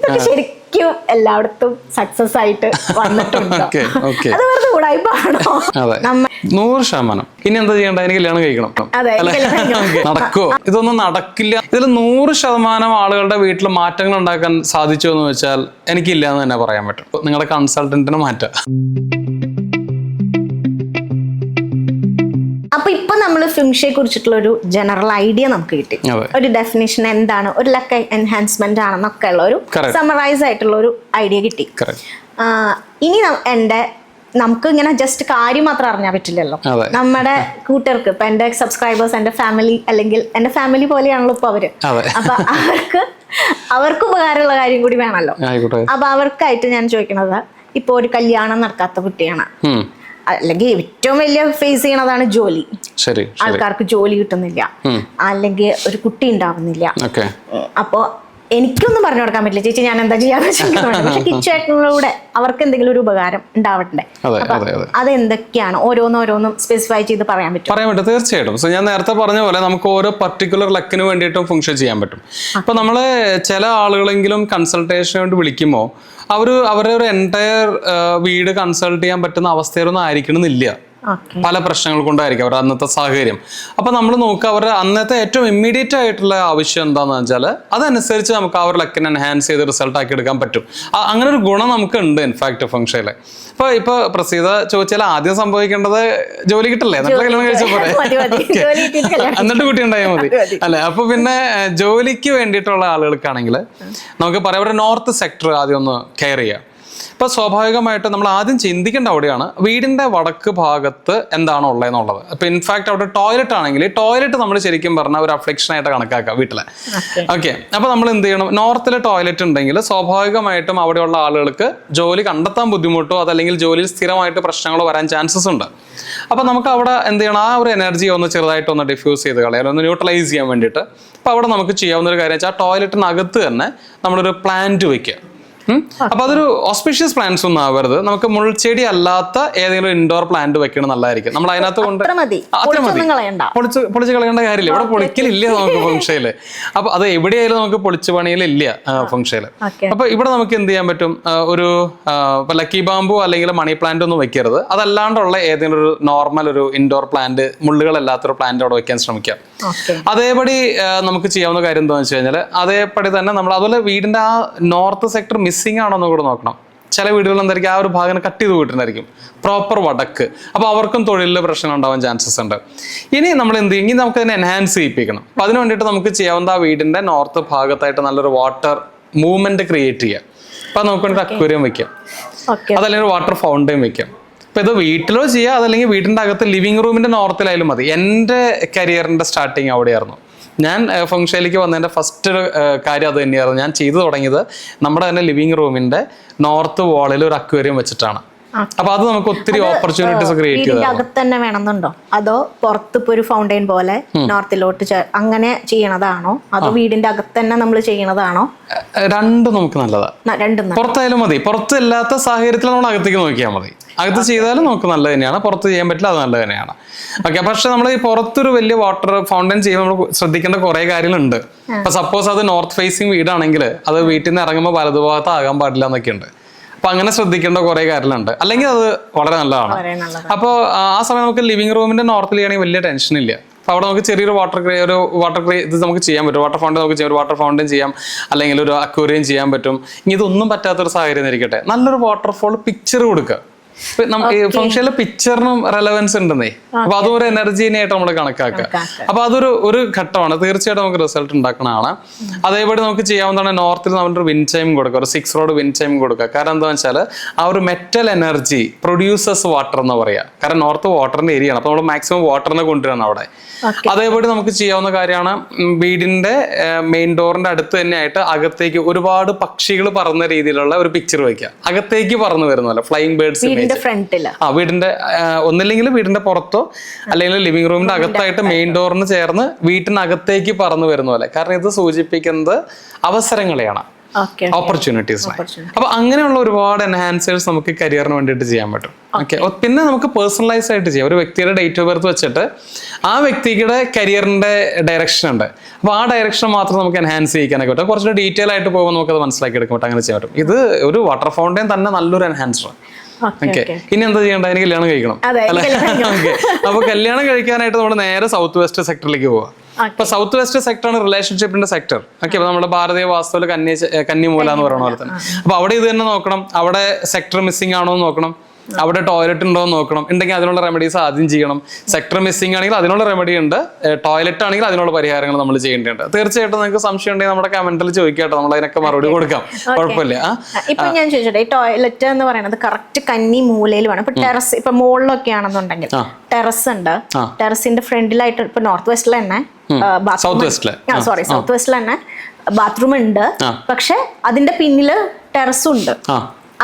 അതൊക്കെ ശരിക്കും എല്ലായിടത്തും സക്സസ് ആയിട്ട് വന്നിട്ടുണ്ട്. അത് വെറുതെ ഉടായിപ്പാണോ? 100%. ഇനി എന്താ ചെയ്യണ്ട? എനിക്ക് കല്യാണം കഴിക്കണം. നടക്കോ? ഇതൊന്നും നടക്കില്ല. ഇതിൽ 100% ആളുകളുടെ വീട്ടിൽ മാറ്റങ്ങൾ ഉണ്ടാക്കാൻ സാധിച്ചു എന്ന് വെച്ചാൽ എനിക്കില്ല എന്ന് തന്നെ പറയാൻ പറ്റും. നിങ്ങളുടെ കൺസൾട്ടന്റിന് മാറ്റാം. അപ്പൊ ഇപ്പൊ നമ്മൾ ഫെങ്ഷയെ കുറിച്ചിട്ടുള്ള ഒരു ജനറൽ ഐഡിയ നമുക്ക് കിട്ടി. ഒരു ഡെഫിനിഷൻ എന്താണ്, ഒരു ലക്ക് എൻഹാൻസ്മെന്റ് ആണെന്നൊക്കെ ഉള്ള ഒരു സമറൈസ് ആയിട്ടുള്ള ഒരു ഐഡിയ കിട്ടി. ഇനി നമുക്ക് ഇങ്ങനെ ജസ്റ്റ് കാര്യം മാത്രം അറിഞ്ഞാൽ പറ്റില്ലല്ലോ. നമ്മുടെ കൂട്ടുകാർക്ക്, ഇപ്പൊ എന്റെ സബ്സ്ക്രൈബേഴ്സ്, എന്റെ ഫാമിലി, അല്ലെങ്കിൽ എന്റെ ഫാമിലി പോലെയാണല്ലോ ഇപ്പൊ അവര്. അപ്പൊ അവർക്ക് ഉപകാരമുള്ള കാര്യം കൂടി വേണമല്ലോ. അപ്പൊ അവർക്കായിട്ട് ഞാൻ ചോദിക്കുന്നത്, ഇപ്പൊ ഒരു കല്യാണം നടക്കാത്ത കുട്ടിയാണ്, അല്ലെങ്കിൽ ഏറ്റവും വലിയ ഫേസ് ചെയ്യണതാണ് ജോലി. ആൾക്കാർക്ക് ജോലി കിട്ടുന്നില്ല, അല്ലെങ്കിൽ ഒരു കുട്ടി ഉണ്ടാവുന്നില്ല. അപ്പോ എനിക്കൊന്നും പറഞ്ഞു കൊടുക്കാൻ പറ്റില്ല, ചേച്ചി ഞാൻ എന്താ ചെയ്യാന്ന് വെച്ചിട്ടുണ്ടെങ്കിൽ, പക്ഷെ കിച്ചേട്ടനിലൂടെ അവർക്ക് എന്തെങ്കിലും ഒരു ഉപകാരം ഉണ്ടാവട്ടെ. അതെന്തൊക്കെയാണ് ഓരോന്നും സ്പെസിഫൈ ചെയ്ത് പറയാൻ പറ്റും? തീർച്ചയായിട്ടും. സോ ഞാൻ നേരത്തെ പറഞ്ഞ പോലെ നമുക്ക് ഓരോ പർട്ടിക്കുലർ ലക്കിന് വേണ്ടിയിട്ടും ഫംഗ്ഷൻ ചെയ്യാൻ പറ്റും. ഇപ്പൊ നമ്മള് ചില ആളുകളെങ്കിലും കൺസൾട്ടേഷന് വേണ്ടി വിളിക്കുമ്പോൾ അവരുടെ ഒരു എൻറ്റയർ വീട് കൺസൾട്ട് ചെയ്യാൻ പറ്റുന്ന അവസ്ഥയിലൊന്നും ആയിരിക്കണമെന്നില്ല. പല പ്രശ്നങ്ങൾ കൊണ്ടായിരിക്കും അവരുടെ അന്നത്തെ സാഹചര്യം. അപ്പൊ നമ്മൾ നോക്കുക, അവരുടെ അന്നത്തെ ഏറ്റവും ഇമ്മീഡിയറ്റ് ആയിട്ടുള്ള ആവശ്യം എന്താണെന്ന് വെച്ചാൽ അതനുസരിച്ച് നമുക്ക് ആ ഒരു ലക്കിനെ എൻഹാൻസ് ചെയ്ത് റിസൾട്ട് ആക്കി എടുക്കാൻ പറ്റും. അങ്ങനെ ഒരു ഗുണം നമുക്ക് ഉണ്ട് ഇൻഫാക്ട് ഫംഗ്ഷനിൽ. ഇപ്പൊ പ്രസീത ചോദിച്ചാൽ ആദ്യം സംഭവിക്കേണ്ടത് ജോലി കിട്ടല്ലേ, നല്ല കല്യാണം കഴിച്ച പോലെ എന്നിട്ട് കുട്ടി ഉണ്ടായാൽ മതി അല്ലെ. അപ്പൊ പിന്നെ ജോലിക്ക് വേണ്ടിയിട്ടുള്ള ആളുകൾക്കാണെങ്കിൽ നമുക്ക് പറയാം, അവരുടെ നോർത്ത് സെക്ടർ ആദ്യം ഒന്ന് കെയർ ചെയ്യാം. ഇപ്പൊ സ്വാഭാവികമായിട്ട് നമ്മൾ ആദ്യം ചിന്തിക്കേണ്ട അവിടെയാണ് വീടിന്റെ വടക്ക് ഭാഗത്ത് എന്താണോ ഉള്ളതെന്നുള്ളത്. അപ്പൊ ഇൻഫാക്ട് അവിടെ ടോയ്ലറ്റ് ആണെങ്കിൽ ടോയ്ലറ്റ് നമ്മൾ ശരിക്കും പറഞ്ഞാൽ ഒരു അഫ്ലിക്ഷൻ ആയിട്ട് കണക്കാക്കാം വീട്ടിലെ. ഓക്കെ, അപ്പൊ നമ്മൾ എന്ത് ചെയ്യണം? നോർത്തിലെ ടോയ്ലറ്റ് ഉണ്ടെങ്കിൽ സ്വാഭാവികമായിട്ടും അവിടെയുള്ള ആളുകൾക്ക് ജോലി കണ്ടെത്താൻ ബുദ്ധിമുട്ടോ അതല്ലെങ്കിൽ ജോലിയിൽ സ്ഥിരമായിട്ട് പ്രശ്നങ്ങളോ വരാൻ ചാൻസസ് ഉണ്ട്. അപ്പൊ നമുക്ക് അവിടെ എന്ത് ചെയ്യണം? ആ ഒരു എനർജി ഒന്ന് ചെറുതായിട്ടൊന്ന് ഡിഫ്യൂസ് ചെയ്ത് കളയാൻ, ഒന്ന് ന്യൂട്രലൈസ് ചെയ്യാൻ വേണ്ടിയിട്ട് അപ്പൊ അവിടെ നമുക്ക് ചെയ്യാവുന്ന ഒരു കാര്യം വെച്ചാൽ ആ ടോയ്ലറ്റിനകത്ത് തന്നെ നമ്മളൊരു പ്ലാന്റ് വെക്കുക. അപ്പൊ അതൊരു ഓസ്പീഷ്യസ് പ്ലാന്റ്സ് ഒന്നും ആവരുത്. നമുക്ക് മുൾച്ചെടി അല്ലാത്ത ഏതെങ്കിലും ഇൻഡോർ പ്ലാന്റ് വെക്കണം, നല്ലതായിരിക്കും. നമ്മൾ അതിനകത്ത് കൊണ്ട് പൊളിച്ച് കളയേണ്ട കാര്യമില്ല. ഇവിടെ പൊളിക്കലില്ല നമുക്ക് ഫംഗ്ഷനില്. അപ്പൊ അത് എവിടെയായാലും നമുക്ക് പൊളിച്ചു പണിയിലില്ല ഫംഗ്ഷനില്. അപ്പൊ ഇവിടെ നമുക്ക് എന്ത് ചെയ്യാൻ പറ്റും? ഒരു ലക്കി ബാമ്പു അല്ലെങ്കിൽ മണി പ്ലാന്റ് ഒന്നും വെക്കരുത്. അതല്ലാണ്ടുള്ള ഏതെങ്കിലും ഒരു നോർമൽ ഒരു ഇൻഡോർ പ്ലാന്റ്, മുള്ളുകളല്ലാത്തൊരു പ്ലാന്റ് അവിടെ വെക്കാൻ ശ്രമിക്കാം. അതേപടി നമുക്ക് ചെയ്യാവുന്ന കാര്യം എന്താണെന്ന് വെച്ച് കഴിഞ്ഞാൽ, അതേപടി തന്നെ നമ്മൾ അതുപോലെ വീടിന്റെ ആ നോർത്ത് സെക്ടർ മിസ്സിംഗ് ആണോ എന്ന് കൂടെ നോക്കണം. ചില വീടുകൾ എന്തായിരിക്കും ആ ഒരു ഭാഗം കട്ട് ചെയ്ത് പോയിട്ടുണ്ടായിരിക്കും, പ്രോപ്പർ വടക്ക്. അപ്പൊ അവർക്കും തൊഴിലിൽ പ്രശ്നം ഉണ്ടാവാൻ ചാൻസസ് ഉണ്ട്. ഇനി നമ്മൾ എന്ത് ചെയ്യും? ഇനി നമുക്ക് അതിനെ എൻഹാൻസ് ചെയ്യിപ്പിക്കണം. അപ്പൊ അതിന് വേണ്ടിയിട്ട് നമുക്ക് ചെയ്യാവുന്ന ആ വീടിന്റെ നോർത്ത് ഭാഗത്തായിട്ട് നല്ലൊരു വാട്ടർ മൂവ്മെന്റ് ക്രിയേറ്റ് ചെയ്യാം. അപ്പൊ നമുക്ക് വേണ്ടി അക്വേറിയം വെക്കാം, അതല്ലെങ്കിൽ ഒരു വാട്ടർ ഫൗണ്ടൈൻ വെക്കാം. ഇപ്പൊ ഇത് വീട്ടിലോ ചെയ്യാം, അതല്ലെങ്കിൽ വീടിന്റെ അകത്ത് ലിവിംഗ് റൂമിന്റെ നോർത്തിലായാലും മതി. എൻ്റെ കരിയറിന്റെ സ്റ്റാർട്ടിങ് അവിടെയായിരുന്നു. ഞാൻ ഫംഗ്ഷനിലേക്ക് വന്നതിൻ്റെ ഫസ്റ്റ് കാര്യം അത് തന്നെയായിരുന്നു. ഞാൻ ചെയ്തു തുടങ്ങിയത് നമ്മുടെ തന്നെ ലിവിംഗ് റൂമിന്റെ നോർത്ത് വാളിൽ ഒരു അക്വേറിയം വെച്ചിട്ടാണ്. അപ്പൊ അത് നമുക്ക് ഒത്തിരി ഓപ്പർച്യൂണിറ്റീസ് ക്രിയേറ്റ് ചെയ്തു. അകത്ത് തന്നെ വേണമെന്നുണ്ടോ, അതോ പുറത്ത് ഇപ്പൊ ഒരു ഫൗണ്ടൈൻ പോലെ നോർത്തിലോട്ട് അങ്ങനെ ചെയ്യണതാണോ, അതോ വീടിന്റെ അകത്ത് തന്നെ നമ്മൾ ചെയ്യണതാണോ? രണ്ടും നമുക്ക് നല്ലതാണ്. പുറത്തായാലും മതി. പുറത്തില്ലാത്ത സാഹചര്യത്തിൽ നമ്മൾ അകത്തേക്ക് നോക്കിയാൽ മതി. അകത്ത് ചെയ്താലും നമുക്ക് നല്ലത് തന്നെയാണ്, പുറത്ത് ചെയ്യാൻ പറ്റില്ല, അത് നല്ലത് തന്നെയാണ്. ഓക്കെ, പക്ഷെ നമ്മൾ ഈ പുറത്തൊരു വലിയ വാട്ടർ ഫൗണ്ടൈൻ ചെയ്യുമ്പോൾ നമ്മൾ ശ്രദ്ധിക്കേണ്ട കുറെ കാര്യങ്ങളുണ്ട്. ഇപ്പൊ സപ്പോസ് അത് നോർത്ത് ഫേസിങ് വീടാണെങ്കിൽ അത് വീട്ടിൽ നിന്ന് ഇറങ്ങുമ്പോൾ വലതുഭാഗത്ത് ആകാൻ പാടില്ല എന്നൊക്കെ ഉണ്ട്. അപ്പൊ അങ്ങനെ ശ്രദ്ധിക്കേണ്ട കുറെ കാര്യങ്ങളുണ്ട്. അല്ലെങ്കിൽ അത് വളരെ നല്ലതാണ്. അപ്പോൾ ആ സമയം നമുക്ക് ലിവിംഗ് റൂമിന്റെ നോർത്തിൽ ചെയ്യണമെങ്കിൽ വലിയ ടെൻഷൻ ഇല്ല. അപ്പൊ അവിടെ നമുക്ക് ചെറിയൊരു വാട്ടർ ഇത് നമുക്ക് ചെയ്യാൻ പറ്റും. വാട്ടർ ഫൗണ്ടൻ നമുക്ക് ചെയ്യാം, ഒരു വാട്ടർ ഫൗണ്ടൻ ചെയ്യാം, അല്ലെങ്കിൽ ഒരു അക്വേറിയം ചെയ്യാൻ പറ്റും. ഇനി ഇതൊന്നും പറ്റാത്തൊരു സാഹചര്യം ഇരിക്കട്ടെ, നല്ലൊരു വാട്ടർഫോൾ പിക്ചർ കൊടുക്കുക. ഫംഗ്ഷനിലെ പിക്ചറിനും റെലവൻസ് ഉണ്ടെന്നേ. അപ്പൊ അതും ഒരു എനർജീനായിട്ട് നമ്മൾ കണക്കാക്കുക. അപ്പൊ അതൊരു ഘട്ടമാണ്. തീർച്ചയായിട്ടും നമുക്ക് റിസൾട്ട് ഉണ്ടാക്കണതാണ്. അതേപോലെ നമുക്ക് ചെയ്യാവുന്നതാണ് നോർത്തിൽ നമ്മളൊരു വിൻഡ് ചൈം കൊടുക്കുക, ഒരു 6 റോഡ് വിൻഡ് ചൈം കൊടുക്കുക. കാരണം എന്താണെന്ന് വെച്ചാൽ ആ ഒരു മെറ്റൽ എനർജി പ്രൊഡ്യൂസേഴ്സ് വാട്ടർ എന്ന് പറയാ. കാരണം നോർത്ത് വാട്ടറിന്റെ ഏരിയ ആണ്. അപ്പൊ നമ്മൾ മാക്സിമം വാട്ടറിനെ കൊണ്ടുവരണം അവിടെ. അതേപോലെ നമുക്ക് ചെയ്യാവുന്ന കാര്യമാണ്, വീടിന്റെ മെയിൻ ഡോറിന്റെ അടുത്ത് തന്നെ ആയിട്ട് അകത്തേക്ക് ഒരുപാട് പക്ഷികൾ പറന്ന രീതിയിലുള്ള ഒരു പിക്ചർ വയ്ക്കുക. അകത്തേക്ക് പറന്നു വരുന്നല്ലോ, ഫ്ലൈയിങ് ബേർഡ്സ്. വീടിന്റെ ഒന്നില്ലെങ്കിൽ വീടിന്റെ പുറത്തോ അല്ലെങ്കിൽ ലിവിംഗ് റൂമിന്റെ അകത്തായിട്ട് മെയിൻ ഡോറിന് ചേർന്ന് വീട്ടിനകത്തേക്ക് പറന്നു വരുന്ന പോലെ. കാരണം ഇത് സൂചിപ്പിക്കുന്നത് അവസരങ്ങളെയാണ്. ഓപ്പർച്യൂണിറ്റീസ്. അപ്പൊ അങ്ങനെയുള്ള ഒരുപാട് എൻഹാൻസേഴ്സ് നമുക്ക് കരിയറിന് വേണ്ടിയിട്ട് ചെയ്യാൻ പറ്റും. ഓക്കെ, പിന്നെ നമുക്ക് പേഴ്സണലൈസ് ആയിട്ട് ചെയ്യാം. ഒരു വ്യക്തിയുടെ ഡേറ്റ് ഓഫ് ബർത്ത് വെച്ചിട്ട് ആ വ്യക്തിയുടെ കരിയറിന്റെ ഡയറക്ഷൻ ഉണ്ട്. അപ്പൊ ആ ഡയറക്ഷൻ മാത്രം നമുക്ക് എൻഹാൻസ് ചെയ്യിക്കാനൊക്കെ പറ്റും. കുറച്ചുകൂടി ഡീറ്റെയിൽ ആയിട്ട് പോകുമ്പോൾ നമുക്ക് അത് മനസ്സിലാക്കി എടുക്കാൻ പറ്റും. അങ്ങനെ ചെയ്യാൻ പറ്റും. ഇത് ഒരു വാട്ടർ ഫൗണ്ടൈൻ തന്നെ നല്ലൊരു എൻഹാൻസർ. ഓക്കെ, ഇനി എന്താ ചെയ്യേണ്ടത്? അതിന് കല്യാണം കഴിക്കണം അല്ലേ? ഓക്കെ, അപ്പൊ കല്യാണം കഴിക്കാനായിട്ട് നമ്മൾ നേരെ സൗത്ത് വെസ്റ്റ് സെക്ടറിലേക്ക് പോവാം. ഇപ്പൊ സൗത്ത് വെസ്റ്റ് സെക്ടർ ആണ് റിലേഷൻഷിപ്പിന്റെ സെക്ടർ. ഓക്കെ, അപ്പൊ നമ്മുടെ ഭാരതീയ വാസ്തുവിൽ കന്നിമൂല എന്ന് പറയുന്ന പോലെ തന്നെ. അപ്പൊ അവിടെ ഇത് തന്നെ നോക്കണം. അവിടെ സെക്ടർ മിസ്സിംഗ് ആണോ എന്ന് നോക്കണം. അവിടെ ടോയ്ലറ്റ് ഉണ്ടോ എന്ന് നോക്കണം. ഉണ്ടെങ്കിൽ അതിനുള്ള റെമഡീസ് ആദ്യം ചെയ്യണം. സെക്ടർ മിസ്സിംഗ് ആണെങ്കിൽ അതിനുള്ള റെമഡി ഉണ്ട്. ടോയ്ലറ്റ് ആണെങ്കിൽ അതിനുള്ള പരിഹാരങ്ങൾ നമ്മൾ ചെയ്യേണ്ടതുണ്ട്. തീർച്ചയായിട്ടും നിങ്ങൾക്ക് സംശയം ഉണ്ടെങ്കിൽ നമ്മുടെ കമന്റിൽ ചോദിക്കാട്ടോ, നമ്മൾ അതിനൊക്കെ മറുപടി കൊടുക്കാം. കുഴപ്പമില്ല. ഇപ്പൊ ഞാൻ ചോദിച്ചോട്ടെ, ഈ ടോയ്ലറ്റ് എന്ന് പറയുന്നത് കറക്റ്റ് കന്നി മൂലയിൽ വേണം. ഇപ്പൊ ടെറസ്, ഇപ്പൊ മുകളിലൊക്കെ ആണെന്നുണ്ടെങ്കിൽ ടെറസ് ഉണ്ട്. ടെറസിന്റെ ഫ്രണ്ടിലായിട്ട് ഇപ്പൊ നോർത്ത് വെസ്റ്റിൽ തന്നെ സൗത്ത് വെസ്റ്റിൽ തന്നെ ബാത്റൂം ഉണ്ട്. പക്ഷെ അതിന്റെ പിന്നില് ടെറസും ഉണ്ട്.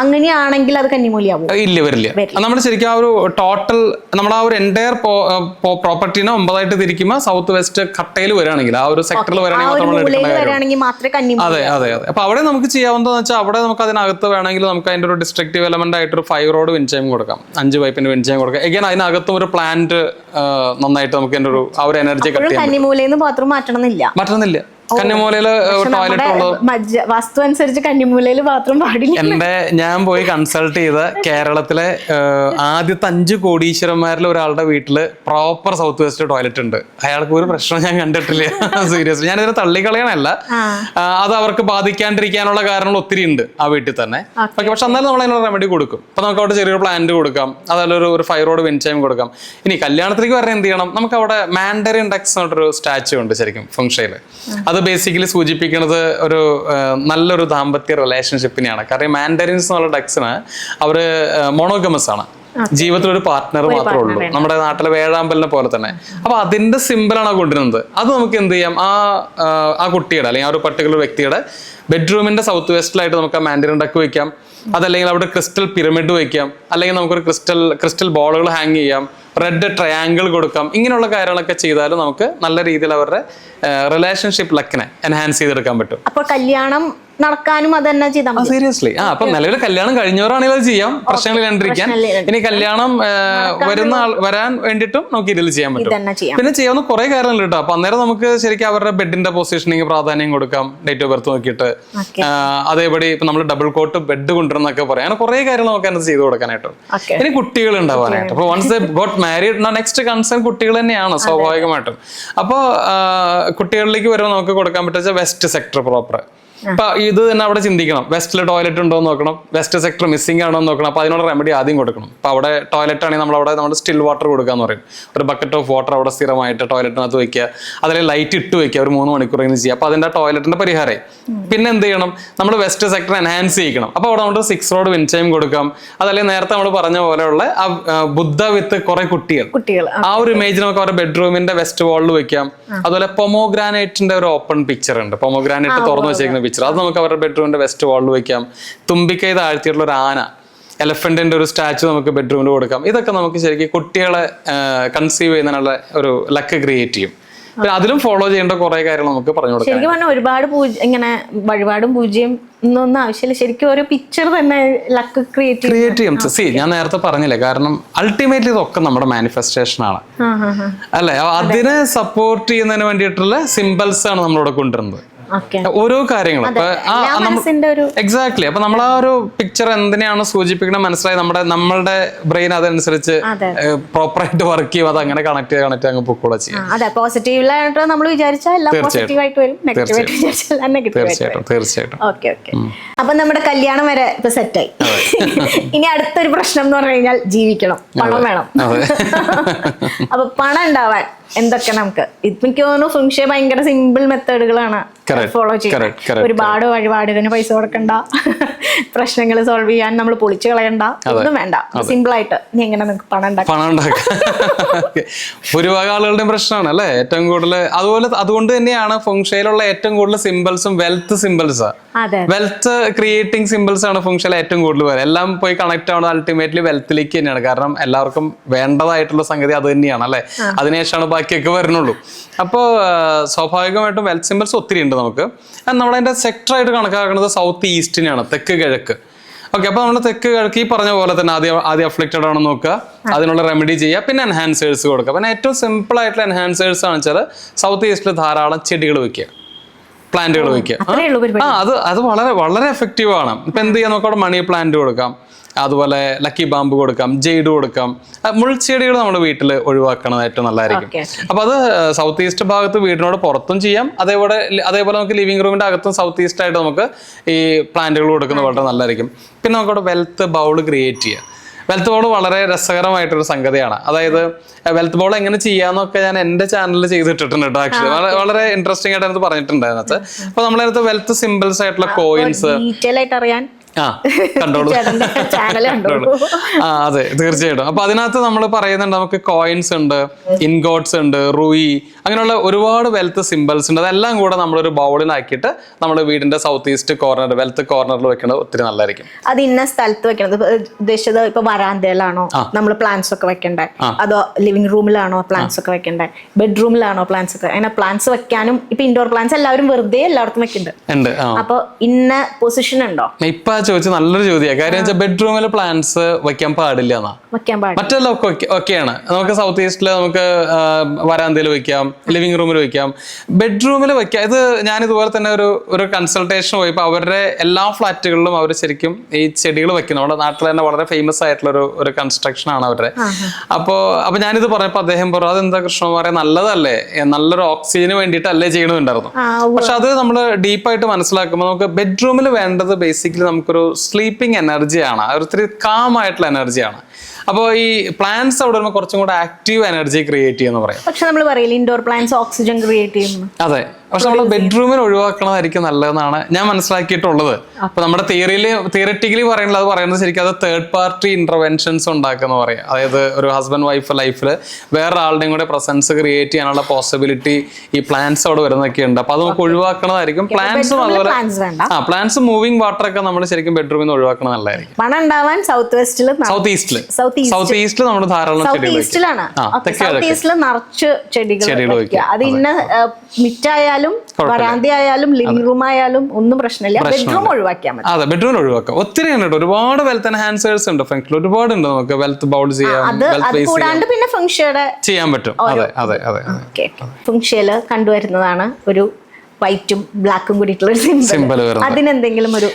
അങ്ങനെയാണെങ്കിൽ അത് കന്നിമൂലയാവും? ഇല്ല, വരില്ല. നമ്മൾ ശരിക്കും ആ ഒരു ടോട്ടൽ നമ്മൾ ആ ഒരു എൻറ്റയർ പ്രോപ്പർട്ടിനെ 9 തിരിക്കുമ്പോൾ സൗത്ത് വെസ്റ്റ് കട്ടയിൽ വരികയാണെങ്കിൽ, ആ ഒരു സെക്ടറിൽ വരികയാണെങ്കിൽ അതെ അതെ അതെ. അപ്പൊ അവിടെ നമുക്ക് ചെയ്യാവുന്നതെന്ന് വെച്ചാൽ അവിടെ നമുക്ക് അതിനകത്ത് വേണമെങ്കിൽ നമുക്ക് അതിന്റെ ഒരു ഡിസ്ട്രക്റ്റീവ് എലമെന്റ് ആയിട്ട് ഒരു 5 റോഡ് വിൻചൈം കൊടുക്കാം. 5 പൈപ്പിന് വിൻചൈം കൊടുക്കാം. എഗൈൻ അതിനകത്തും ഒരു പ്ലാന്റ് നന്നായിട്ട് നമുക്ക് അതിന്റെ ഒരു ആ ഒരു എനർജി കന്നിമൂലയിൽ ബാത്റൂം മാറ്റണമെന്നില്ല. കന്നിമൂലയില് ടോയ്ലറ്റ് ഉള്ളത് വാസ്തു അനുസരിച്ച് കന്നിമൂലയിൽ ബാത്റൂം പാടില്ല. ഞാൻ പോയി കൺസൾട്ട് ചെയ്ത കേരളത്തിലെ ആദ്യത്തെ 5 കോടീശ്വരന്മാരിൽ ഒരാളുടെ വീട്ടില് പ്രോപ്പർ സൗത്ത് വെസ്റ്റ് ടോയ്ലറ്റ് ഉണ്ട്. അയാൾക്ക് ഒരു പ്രശ്നം ഞാൻ കണ്ടിട്ടില്ല. സീരിയസ്ലി, ഞാനിതിനെ തള്ളിക്കളയണല്ല. അത് അവർക്ക് ബാധിക്കാണ്ടിരിക്കാനുള്ള കാരണങ്ങൾ ഒത്തിരി ഉണ്ട് ആ വീട്ടിൽ തന്നെ. ഓക്കെ, പക്ഷെ എന്നാലും നമ്മൾ അതിനുള്ള റെമഡി കൊടുക്കും. അപ്പൊ നമുക്ക് അവിടെ ചെറിയൊരു പ്ലാന്റ് കൊടുക്കാം. അതല്ല ഒരു 5 റോഡ് വിൻചൈം കൊടുക്കാം. ഇനി കല്യാണത്തിലേക്ക് പറഞ്ഞാൽ എന്ത് ചെയ്യണം? നമുക്ക് അവിടെ മാൻഡറിൻ ഡക്സ് എന്നൊരു സ്റ്റാച്ചു ഉണ്ട് ശരിക്കും ഫംഗ്ഷനിൽ. അത് ബേസിക്കലി സൂചിപ്പിക്കുന്നത് ഒരു നല്ലൊരു ദാമ്പത്യ റിലേഷൻഷിപ്പിനെയാണ്. കാരണം മാൻഡറിൻസ് എന്നുള്ള ഡക്സിന് അവര് മോണോഗമസ് ആണ്. ജീവിതത്തിൽ ഒരു പാർട്ട്ണർ മാത്രമേ ഉള്ളൂ. നമ്മുടെ നാട്ടിലെ വേഴാമ്പലിനെ പോലെ തന്നെ. അപ്പൊ അതിന്റെ സിമ്പിളാണ് കൊണ്ടുവരുന്നത്. അത് നമുക്ക് എന്ത് ചെയ്യാം? ആ കുട്ടിയുടെ അല്ലെങ്കിൽ ആ ഒരു പർട്ടിക്കുലർ വ്യക്തിയുടെ ബെഡ്റൂമിന്റെ സൗത്ത് വെസ്റ്റിലായിട്ട് നമുക്ക് ആ മാൻഡറിൻ ഡക്ക് വെക്കാം. അതല്ലെങ്കിൽ അവിടെ ക്രിസ്റ്റൽ പിരമിഡ് വെക്കാം. അല്ലെങ്കിൽ നമുക്കൊരു ക്രിസ്റ്റൽ ബോളുകൾ ഹാങ് ചെയ്യാം. റെഡ് ട്രയാങ്കിൾ കൊടുക്കാം. ഇങ്ങനെയുള്ള കാര്യങ്ങളൊക്കെ ചെയ്താലും നമുക്ക് നല്ല രീതിയിൽ അവരുടെ റിലേഷൻഷിപ്പ് ലക്കിനെ എൻഹാൻസ് ചെയ്തെടുക്കാൻ പറ്റും. അപ്പൊ കല്യാണം നടക്കാനും അത് തന്നെ ചെയ്താൽ മതി. സീരിയസ്ലി. അപ്പൊ നിലവിൽ കല്യാണം കഴിഞ്ഞവരാണെങ്കിൽ അത് ചെയ്യാം, പ്രശ്നങ്ങൾ കണ്ടിരിക്കാൻ. ഇനി കല്യാണം വരാൻ വേണ്ടിയിട്ടും നമുക്ക് ഇതിൽ ചെയ്യാൻ പറ്റും. പിന്നെ ചെയ്യാവുന്ന കുറെ കാര്യങ്ങൾ കേട്ടോ. അപ്പൊ അന്നേരം നമുക്ക് ശരിക്കും അവരുടെ ബെഡിന്റെ പൊസിഷനിങ് പ്രാധാന്യം കൊടുക്കാം, ഡേറ്റ് ഓഫ് ബർത്ത് നോക്കിയിട്ട്. അതേപടി ഇപ്പൊ നമ്മൾ ഡബിൾ കോട്ട് ബെഡ് കൊണ്ടുവരുന്നൊക്കെ പറയാം. അങ്ങനെ കുറെ കാര്യങ്ങൾ നമുക്ക് അതിനകത്ത് ചെയ്ത് കൊടുക്കാനായിട്ടും. ഇനി കുട്ടികൾ ഉണ്ടാവാനായിട്ട്. അപ്പൊ once they got married, next concern കുട്ടികൾ തന്നെയാണ് സ്വാഭാവികമായിട്ടും. അപ്പൊ കുട്ടികളിലേക്ക് വരുമ്പോൾ നമുക്ക് കൊടുക്കാൻ പറ്റുക വെസ്റ്റ് സെക്ടർ പ്രോപ്പർ. അപ്പൊ ഇത് തന്നെ അവിടെ ചിന്തിക്കണം. വെസ്റ്റിൽ ടോയ്ലറ്റ് ഉണ്ടോ എന്ന് നോക്കണം. വെസ്റ്റ് സെക്ടർ മിസ്സിംഗ് ആണോ എന്ന് നോക്കണം. അപ്പൊ അതിനുള്ള റെമഡി ആദ്യം കൊടുക്കണം. അപ്പൊ അവിടെ ടോയ്ലറ്റ് ആണെങ്കിൽ നമ്മൾ സ്റ്റിൽ വാട്ടർ കൊടുക്കാന്ന് പറയും. ഒരു ബക്കറ്റ് ഓഫ് വാട്ടർ അവിടെ സ്ഥിരമായിട്ട് ടോയ്ലറ്റിനകത്ത് വെക്കുക. അതിൽ ലൈറ്റ് ഇട്ട് വെക്കുക. ഒരു 3 മണിക്കൂർ ചെയ്യുക. അപ്പൊ അതിന്റെ ടോയ്ലറ്റിന്റെ പരിഹാരമായി. പിന്നെ എന്ത് ചെയ്യണം? നമ്മൾ വെസ്റ്റ് സെക്ടർ എൻഹാൻസ് ചെയ്യിക്കണം. അപ്പൊ അവിടെ നമ്മൾ 6 റോഡ് വിൻചൈം കൊടുക്കാം. അതല്ലെങ്കിൽ നേരത്തെ നമ്മൾ പറഞ്ഞ പോലെയുള്ള ബുദ്ധ വിത്ത് കുറെ കുട്ടികൾ, ആ ഒരു ഇമേജ് നമുക്ക് അവരുടെ ബെഡ്റൂമിന്റെ വെസ്റ്റ് വാളിൽ വെക്കാം. അതുപോലെ പൊമോഗ്രാനൈറ്റിന്റെ ഒരു ഓപ്പൺ പിക്ചർ ഉണ്ട്. പൊമോഗ്രാനൈറ്റ് തുറന്നു വെച്ചേക്കുന്ന അത് നമുക്ക് അവരുടെ ബെഡ്റൂമിന്റെ വെസ്റ്റ് വാളിൽ വെക്കാം. തുമ്പിക്കൈ താഴ്ത്തിയിട്ടുള്ള ഒരു ആന, എലഫന്റിന്റെ ഒരു സ്റ്റാച്ചു നമുക്ക് ബെഡ്റൂമിൽ കൊടുക്കാം. ഇതൊക്കെ നമുക്ക് ശരിക്കും കുട്ടികളെ കൺസീവ് ചെയ്യുന്നതിനുള്ള ഒരു ലക്ക് ക്രിയേറ്റ് ചെയ്യും. പിന്നെ അതിലും ഫോളോ ചെയ്യേണ്ട കുറെ കാര്യങ്ങൾ നമുക്ക് പറഞ്ഞു കൊടുക്കാം. ശരിക്കും പറഞ്ഞാൽ ഒരുപാട് ഇങ്ങനെ വഴിപാടും പൂജയും ഒന്നും ആവശ്യമില്ല. ശരിക്കും ഒരു പിക്ചർ തന്നെ ലക്ക് ക്രിയേറ്റ് ചെയ്യും. സി, ഞാൻ നേരത്തെ പറഞ്ഞില്ലേ, കാരണം അൾട്ടിമേറ്റ്ലി ഇതൊക്കെ നമ്മുടെ മാനിഫെസ്റ്റേഷൻ ആണ് അല്ലെ. അതിനെ സപ്പോർട്ട് ചെയ്യുന്നതിന് വേണ്ടിയിട്ടുള്ള സിംബൽസ് ആണ് നമ്മളിവിടെ കൊണ്ടുവരുന്നത്. ഓരോ കാര്യങ്ങളും. എക്സാക്ട്ലി. അപ്പൊ നമ്മൾ ആ ഒരു പിക്ചർ എന്തിനാണ് സൂചിപ്പിക്കണം മനസ്സിലായി. നമ്മളുടെ ബ്രെയിൻ അതനുസരിച്ച് പ്രോപ്പറായിട്ട് വർക്ക് ചെയ്യും. അത് അങ്ങനെ കണക്ട് അങ്ങ് പൊക്കോളാം ചെയ്യാം. തീർച്ചയായിട്ടും. അപ്പൊ നമ്മുടെ കല്യാണം വരെ ഇപ്പൊ സെറ്റായി. ഇനി അടുത്തൊരു പ്രശ്നം എന്ന് പറഞ്ഞു കഴിഞ്ഞാൽ ജീവിക്കണം, പണം വേണം. അപ്പൊ പണം ഉണ്ടാവാൻ എന്തൊക്കെ നമുക്ക് എനിക്ക് തോന്നുന്നു ഫംഗ്ഷൻ ഭയങ്കര സിമ്പിൾ മെത്തേഡുകളാണ് ഫോളോ ചെയ്യുന്നത്. ഒരുപാട് വഴിപാടിന് പൈസ കൊടുക്കണ്ട, പ്രശ്നങ്ങൾ സോൾവ് ചെയ്യാൻ നമ്മൾ പൊളിച്ചു കളയണ്ട, ഒന്നും വേണ്ട, സിമ്പിൾ ആയിട്ട് നീ എങ്ങനെ നിങ്ങൾക്ക് പണം ഉണ്ടാക്കാം. ഭൂരിഭാഗം ആളുകളുടെയും പ്രശ്നമാണ് അല്ലെ ഏറ്റവും കൂടുതൽ. അതുകൊണ്ട് തന്നെയാണ് ഫംഗ്ഷയിലുള്ള ഏറ്റവും കൂടുതൽ സിമ്പിൾസും wealth symbols, wealth creating symbols ആണ് ഫംഗ്ഷയിൽ ഏറ്റവും കൂടുതൽ പേര് എല്ലാം പോയി കണക്ട് ആവുന്നത് അൾട്ടിമേറ്റ്ലി വെൽത്തിലേക്ക് തന്നെയാണ്. കാരണം എല്ലാവർക്കും വേണ്ടതായിട്ടുള്ള സംഗതി അത് തന്നെയാണ് അല്ലെ, അതിനുശേഷമാണ് ബാക്കിയൊക്കെ വരുന്നുള്ളൂ. അപ്പോൾ സ്വാഭാവികമായിട്ടും വെൽത്ത് സിമ്പിൾസ് ഒത്തിരി ഉണ്ട് നമുക്ക്. നമ്മളതിന്റെ സെക്ടറായിട്ട് കണക്കാക്കുന്നത് സൗത്ത് ഈസ്റ്റിനെയാണ്, തെക്ക് കിഴക്ക്. ഓക്കെ, അപ്പൊ നമ്മൾ തെക്ക് കിഴക്ക് ഈ പറഞ്ഞ പോലെ തന്നെ ആദ്യം അഫ്ലിക്റ്റഡ് ആണെന്ന് നോക്കുക, അതിനുള്ള റെമഡി ചെയ്യുക, പിന്നെ എൻഹാൻസേഴ്സ് കൊടുക്കുക. പിന്നെ ഏറ്റവും സിമ്പിൾ ആയിട്ടുള്ള എൻഹാൻസേഴ്സ് ആണ് വെച്ചാൽ സൗത്ത് ഈസ്റ്റിൽ ധാരാളം ചെടികൾ വെക്കുക, പ്ലാന്റുകൾ വെക്കുക. അത് വളരെ വളരെ എഫക്റ്റീവ് ആണ്. ഇപ്പൊ എന്ത് ചെയ്യാൻ നോക്കാം, അവിടെ മണി പ്ലാന്റ് കൊടുക്കാം, അതുപോലെ ലക്കി ബാമ്പ് കൊടുക്കാം, ജെയ്ഡ് കൊടുക്കാം. മുൾച്ചെടികൾ നമ്മുടെ വീട്ടിൽ ഒഴിവാക്കണത് ഏറ്റവും നല്ലതായിരിക്കും. അപ്പൊ അത് സൗത്ത് ഈസ്റ്റ് ഭാഗത്ത് വീടിനോട് പുറത്തും ചെയ്യാം, അതേപോലെ നമുക്ക് ലിവിംഗ് റൂമിന്റെ അകത്തും സൗത്ത് ഈസ്റ്റ് ആയിട്ട് നമുക്ക് ഈ പ്ലാന്റുകൾ കൊടുക്കുന്നത് വളരെ നല്ലതായിരിക്കും. പിന്നെ നമുക്കവിടെ വെൽത്ത് ബൗൾ ക്രിയേറ്റ് ചെയ്യാം. വെൽത്ത് ബോൾ വളരെ രസകരമായിട്ടൊരു സംഗതിയാണ്. അതായത് വെൽത്ത് ബോൾ എങ്ങനെ ചെയ്യാന്നൊക്കെ ഞാൻ എന്റെ ചാനലിൽ ചെയ്തിട്ടിട്ടുണ്ട് കേട്ടോ. ആക്ച്വലി വളരെ ഇൻട്രസ്റ്റിംഗ് ആയിട്ട് അതിനകത്ത് പറഞ്ഞിട്ടുണ്ട്. അതിനകത്ത് അപ്പൊ നമ്മളതിനകത്ത് വെൽത്ത് സിമ്പിൾസ് ആയിട്ടുള്ള കോയിൻസ് കണ്ടോളൂ. അതെ, തീർച്ചയായിട്ടും. അപ്പൊ അതിനകത്ത് നമ്മൾ പറയുന്നുണ്ട് നമുക്ക് കോയിൻസ് ഉണ്ട്, ഇൻഗോട്ട്സ് ഉണ്ട്, റൂയി, അങ്ങനെയുള്ള ഒരുപാട് വെൽത്ത് സിമ്പിൾസ് ഉണ്ട്. അതെല്ലാം കൂടെ നമ്മളൊരു ബൗളിലാക്കിയിട്ട് നമ്മുടെ വീടിന്റെ സൗത്ത് ഈസ്റ്റ് കോർണർ വെൽത്ത് കോർണറിൽ വെക്കുന്നത് ഒത്തിരി നല്ലതായിരിക്കും. അത് ഇന്ന സ്ഥലത്ത് വെക്കണത് ഉദ്ദേശിച്ചത് ഇപ്പൊ വരാന്തയിലാണോ നമ്മൾ പ്ലാന്റ്സ് ഒക്കെ വെക്കണ്ടേ, അതോ ലിവിംഗ് റൂമിലാണോ പ്ലാന്റ്സ് ഒക്കെ വെക്കണ്ടേ, ബെഡ്റൂമിലാണോ പ്ലാന്റ്സ് ഒക്കെ? അങ്ങനെ പ്ലാന്റ്സ് വെക്കാനും ഇപ്പൊ ഇൻഡോർ പ്ലാന്റ്സ് എല്ലാവരും വെറുതെ എല്ലായിടത്തും വെക്കുന്നുണ്ട്. അപ്പൊ ഇന്ന പൊസിഷൻ ഉണ്ടോ? ഇപ്പൊ ചോദിച്ച നല്ലൊരു ചോദ്യമാണ്. കാര്യം വെച്ചാൽ ബെഡ്റൂമിൽ പ്ലാന്റ്സ് വെക്കാൻ പാടില്ല എന്നാ, മറ്റെല്ലാം ഒക്കെയാണ്. നമുക്ക് സൗത്ത് ഈസ്റ്റില് നമുക്ക് വരാന്തയിൽ വെക്കാം, ലിവിംഗ് റൂമിൽ വെക്കാം, ബെഡ്റൂമിൽ വെക്കാം. ഇത് ഞാൻ ഇതുപോലെ തന്നെ ഒരു കൺസൾട്ടേഷൻ പോയപ്പോൾ അവരുടെ എല്ലാ ഫ്ലാറ്റുകളിലും അവർ ശരിക്കും ഈ ചെടികൾ വെക്കുന്നു. നമ്മുടെ നാട്ടിൽ തന്നെ വളരെ ഫേമസ് ആയിട്ടുള്ള ഒരു കൺസ്ട്രക്ഷൻ ആണ് അവരുടെ. അപ്പൊ ഞാനിത് പറഞ്ഞപ്പോ അദ്ദേഹം പറഞ്ഞു, അതെന്താ കൃഷ്ണകുമാരെ നല്ലതല്ലേ, നല്ലൊരു ഓക്സിജന് വേണ്ടിയിട്ടല്ലേ ചെയ്യണമെന്നുണ്ടായിരുന്നു. പക്ഷെ അത് നമ്മൾ ഡീപ്പായിട്ട് മനസ്സിലാക്കുമ്പോൾ നമുക്ക് ബെഡ്റൂമിൽ വേണ്ടത് ബേസിക്കലി നമുക്കൊരു സ്ലീപ്പിംഗ് എനർജിയാണ്, ഒത്തിരി കാം ആയിട്ടുള്ള എനർജിയാണ്. അപ്പോൾ ഈ പ്ലാന്റ്സ് അവിടെ വരുമ്പോൾ കുറച്ചും കൂടെ ആക്റ്റീവ് എനർജി ക്രിയേറ്റ് ചെയ്യുന്ന പറയാം. പക്ഷെ നമ്മൾ പറയില്ല ഇൻഡോർ പ്ലാന്റ്സ് ഓക്സിജൻ ക്രിയേറ്റ് ചെയ്യുന്നു. അതെ, പക്ഷെ നമ്മൾ ബെഡ്റൂമിൽ ഒഴിവാക്കണതായിരിക്കും നല്ലതെന്നാണ് ഞാൻ മനസ്സിലാക്കിയിട്ടുള്ളത്. അപ്പൊ നമ്മുടെ തിയറിറ്റിക്കലി പറയുന്നത് ശരിക്കും അത് തേർഡ് പാർട്ടി ഇന്റർവെൻഷൻസ് ഉണ്ടാക്കുന്ന പറയാം. അതായത് ഒരു ഹസ്ബൻഡ് വൈഫ് ലൈഫിൽ വേറൊരാളുടെയും കൂടെ പ്രസൻസ് ക്രിയേറ്റ് ചെയ്യാനുള്ള പോസിബിലിറ്റി ഈ പ്ലാന്റ്സ് അവിടെ വരുന്നൊക്കെ ഉണ്ട്. അപ്പൊ അത് നമുക്ക് ഒഴിവാക്കണതായിരിക്കും. പ്ലാന്റ്സും അതുപോലെ പ്ലാന്റ്സും മൂവിങ് വാട്ടർ ഒക്കെ നമ്മൾ ശരിക്കും ബെഡ്റൂമിൽ നിന്ന് ഒഴിവാക്കണം നല്ലതായിരിക്കും. സൗത്ത് ഈസ്റ്റിൽ നമ്മൾ ധാരാളം ചെടികൾ വെക്കുക. അത് ഇന്ന മിറ്റായാലും വരാന്തയായാലും ലിവിംഗ് റൂം ആയാലും ഒന്നും പ്രശ്നമില്ല, ബെഡ്റൂം ഒഴിവാക്കിയാൽ മതി. അതെ, ബെഡ്റൂം ഒഴിവാക്കാം. ഒത്തിരി ഉണ്ട്, ഒരുപാട് വെൽത്ത് എൻഹാൻസേഴ്സ് ഉണ്ട് ഫ്രണ്ട്സിൽ, ഒരുപാടുണ്ട്. നമുക്ക് വെൽത്ത് ബൗൾ ചെയ്യാം, കൂടാണ്ട് പിന്നെ ഫംഗ്ഷയുടെ ചെയ്യാൻ പറ്റും. അതെ അതെ അതെ, ഫംഗ്ഷയില് കണ്ടുവരുന്നതാണ് ഒരു വൈറ്റും ബ്ലാക്കും കൂടിയിട്ടുള്ള സിമ്പിൾ. അതിനെന്തെങ്കിലും ഒരു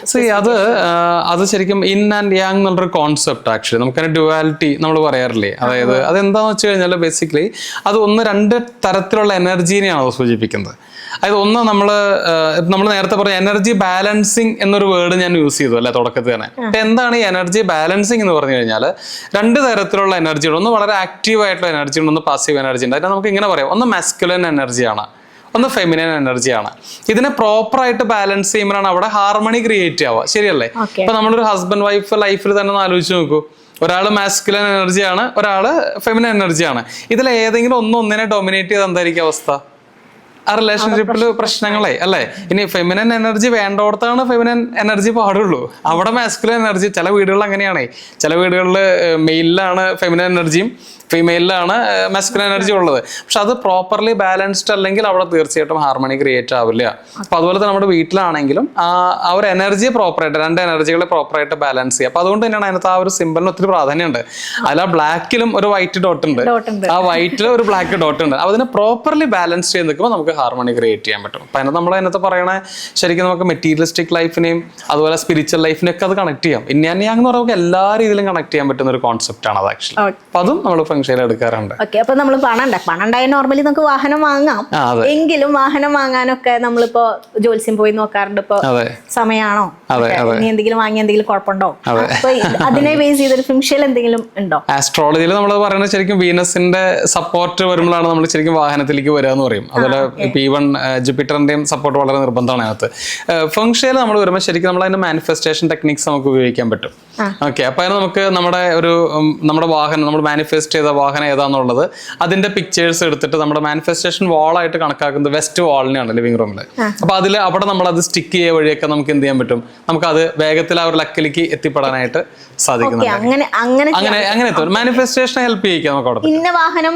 അത് ശരിക്കും ഇൻ ആൻഡ് യാങ് എന്നുള്ളൊരു കോൺസെപ്റ്റ്. ആക്ച്വലി നമുക്കതിന് ഡ്യുവാലിറ്റി നമ്മൾ പറയാറില്ലേ, അതായത് അതെന്താന്ന് വെച്ച് കഴിഞ്ഞാൽ ബേസിക്കലി അത് രണ്ട് തരത്തിലുള്ള എനർജീനെയാണ് അത് സൂചിപ്പിക്കുന്നത്. അതായത് ഒന്ന് നമ്മൾ നേരത്തെ പറഞ്ഞ എനർജി ബാലൻസിങ് എന്നൊരു വേർഡ് ഞാൻ യൂസ് ചെയ്തു അല്ലെ തുടക്കത്തിൽ തന്നെ. അപ്പൊ എന്താണ് ഈ എനർജി ബാലൻസിങ് എന്ന് പറഞ്ഞു കഴിഞ്ഞാൽ രണ്ട് തരത്തിലുള്ള എനർജി ഉണ്ട്. ഒന്ന് വളരെ ആക്റ്റീവ് ആയിട്ടുള്ള എനർജി ഉണ്ട്, ഒന്ന് പാസീവ് എനർജി ഉണ്ട്. അതിനെ നമുക്ക് ഇങ്ങനെ പറയാം, ഒന്ന് മാസ്കുലൻ എനർജിയാണ്, ഒന്ന് ഫെമിനൻ എനർജിയാണ്. ഇതിനെ പ്രോപ്പർ ആയിട്ട് ബാലൻസ് ചെയ്യുമ്പോഴാണ് അവിടെ ഹാർമണി ക്രിയേറ്റ് ആവുക. ശരിയല്ലേ? ഇപ്പൊ നമ്മളൊരു ഹസ്ബൻഡ് വൈഫ് ലൈഫിൽ തന്നെ ഒന്ന് ആലോചിച്ച് നോക്കൂ. ഒരാള് മാസ്കുലൻ എനർജിയാണ്, ഒരാള് ഫെമിനൻ എനർജിയാണ്. ഇതിൽ ഏതെങ്കിലും ഒന്നിനെ ഡൊമിനേറ്റ് ചെയ്ത് എന്തായിരിക്കും അവസ്ഥ? ആ റിലേഷൻഷിപ്പിൽ പ്രശ്നങ്ങളെ അല്ലേ? ഇനി ഫെമിനൻ എനർജി വേണ്ടോടത്താണ് ഫെമിനൻ എനർജി പാടുള്ളൂ. അവിടെ മാസ്കുലൻ എനർജി ചില വീടുകളിൽ അങ്ങനെയാണേ. ചില വീടുകളിൽ മെയിലിലാണ് ഫെമിനൻ എനർജിയും ഫീമെയിലാണ് മാസ്കുലൻ എനർജി ഉള്ളത്. പക്ഷെ അത് പ്രോപ്പർലി ബാലൻസ്ഡ് അല്ലെങ്കിൽ അവിടെ തീർച്ചയായിട്ടും ഹാർമണി ക്രിയേറ്റ് ആവില്ല. അപ്പൊ അതുപോലെ തന്നെ നമ്മുടെ വീട്ടിലാണെങ്കിലും ആ ഒരു എനർജിയെ പ്രോപ്പറായിട്ട് രണ്ട് എനർജികളെ പ്രോപ്പറായിട്ട് ബാലൻസ് ചെയ്യുക. അപ്പൊ അതുകൊണ്ട് തന്നെയാണ് അതിനകത്ത് ആ ഒരു സിമ്പിളിന് ഒത്തിരി പ്രാധാന്യമുണ്ട്. അതിൽ ആ ബ്ലാക്കിലും ഒരു വൈറ്റ് ഡോട്ട് ഉണ്ട്, ആ വൈറ്റിലും ഒരു ബ്ലാക്ക് ഡോട്ട് ഉണ്ട്. അപ്പൊ അതിനെ പ്രോപ്പർലി ബാലൻസ് ചെയ്ത് നിൽക്കുമ്പോൾ നമുക്ക് ഹാർമണി ക്രിയേറ്റ് ചെയ്യാൻ പറ്റും. അപ്പൊ അതിനകത്ത് നമ്മൾ അതിനകത്ത് പറയണ ശരിക്കും നമുക്ക് മെറ്റീരിയലിസ്റ്റിക് ലൈഫിനെയും അതുപോലെ സ്പിരിച്വൽ ലൈഫിനെയൊക്കെ അത് കണക്ട് ചെയ്യാം. ഇൻ ആൻഡ് യാങ് എന്ന് പറയുമ്പോൾ എല്ലാ രീതിയിലും കണക്ട് ചെയ്യാൻ പറ്റുന്ന ഒരു കോൺസെപ്റ്റ് ആണ് അത് ആക്ച്വലി. അപ്പൊ അതും നമ്മൾ ഫംഗ്ഷനിൽ എടുക്കാറുണ്ട്. ഓക്കെ, അപ്പൊ നമ്മൾ പണം ഉണ്ടായാൽ നോർമലി നമുക്ക് വാഹനം വാങ്ങാം. എങ്കിലും വാഹനം വാങ്ങാനൊക്കെ നമ്മളിപ്പോ ജോത്സ്യം പോയി നോക്കാറുണ്ട്. ഇപ്പൊ സമയമാണോ, ഇനി എന്തെങ്കിലും വാങ്ങി എന്തെങ്കിലും കുഴപ്പമുണ്ടോ, അപ്പൊ അതിനെ ബേസ് ചെയ്തൊരു ഫംഗ്ഷൻ എന്തെങ്കിലും ഉണ്ടോ? ആസ്ട്രോളജിയിൽ നമ്മൾ പറയുന്നത് ശരിക്കും വീനസിന്റെ സപ്പോർട്ട് വരുമ്പോഴാണ് നമ്മൾ ശരിക്കും വാഹനത്തിലേക്ക് വരിക എന്ന് പറയും. അതുപോലെ ഇപ്പൊ ഈവൻ ജുപ്പിറ്ററിന്റെയും സപ്പോർട്ട് വളരെ നിർബന്ധമാണ് അതിനകത്ത്. ഫംഗ്ഷനിൽ നമ്മൾ വരുമ്പോൾ ശരിക്കും നമ്മൾ അതിന്റെ മാനിഫെസ്റ്റേഷൻ ടെക്നിക്സ് നമുക്ക് ഉപയോഗിക്കാൻ പറ്റും. ഓക്കെ, അപ്പൊ അതിന് നമുക്ക് നമ്മുടെ വാഹനം, നമ്മൾ മാനിഫെസ്റ്റ് ചെയ്ത വാഹനം ഏതാന്നുള്ളത് അതിന്റെ പിക്ചേഴ്സ് എടുത്തിട്ട് നമ്മുടെ മാനിഫെസ്റ്റേഷൻ വാളായിട്ട് കണക്കാക്കുന്നത് വെസ്റ്റ് വാളിനെയാണ് ലിവിംഗ് റൂമിൽ. അപ്പൊ അവിടെ നമ്മൾ അത് സ്റ്റിക്ക് ചെയ്യുക വഴിയൊക്കെ നമുക്ക് എന്ത് ചെയ്യാൻ പറ്റും, നമുക്ക് അത് വേഗത്തിൽ ആ ഒരു ലക്കിലേക്ക് എത്തിപ്പെടാനായിട്ട് സാധിക്കുന്നുണ്ട്. മാനിഫെസ്റ്റേഷൻ ഹെൽപ്പ് ചെയ്യിക്കാം നമുക്ക് അവിടെ. ഇന്ന വാഹനം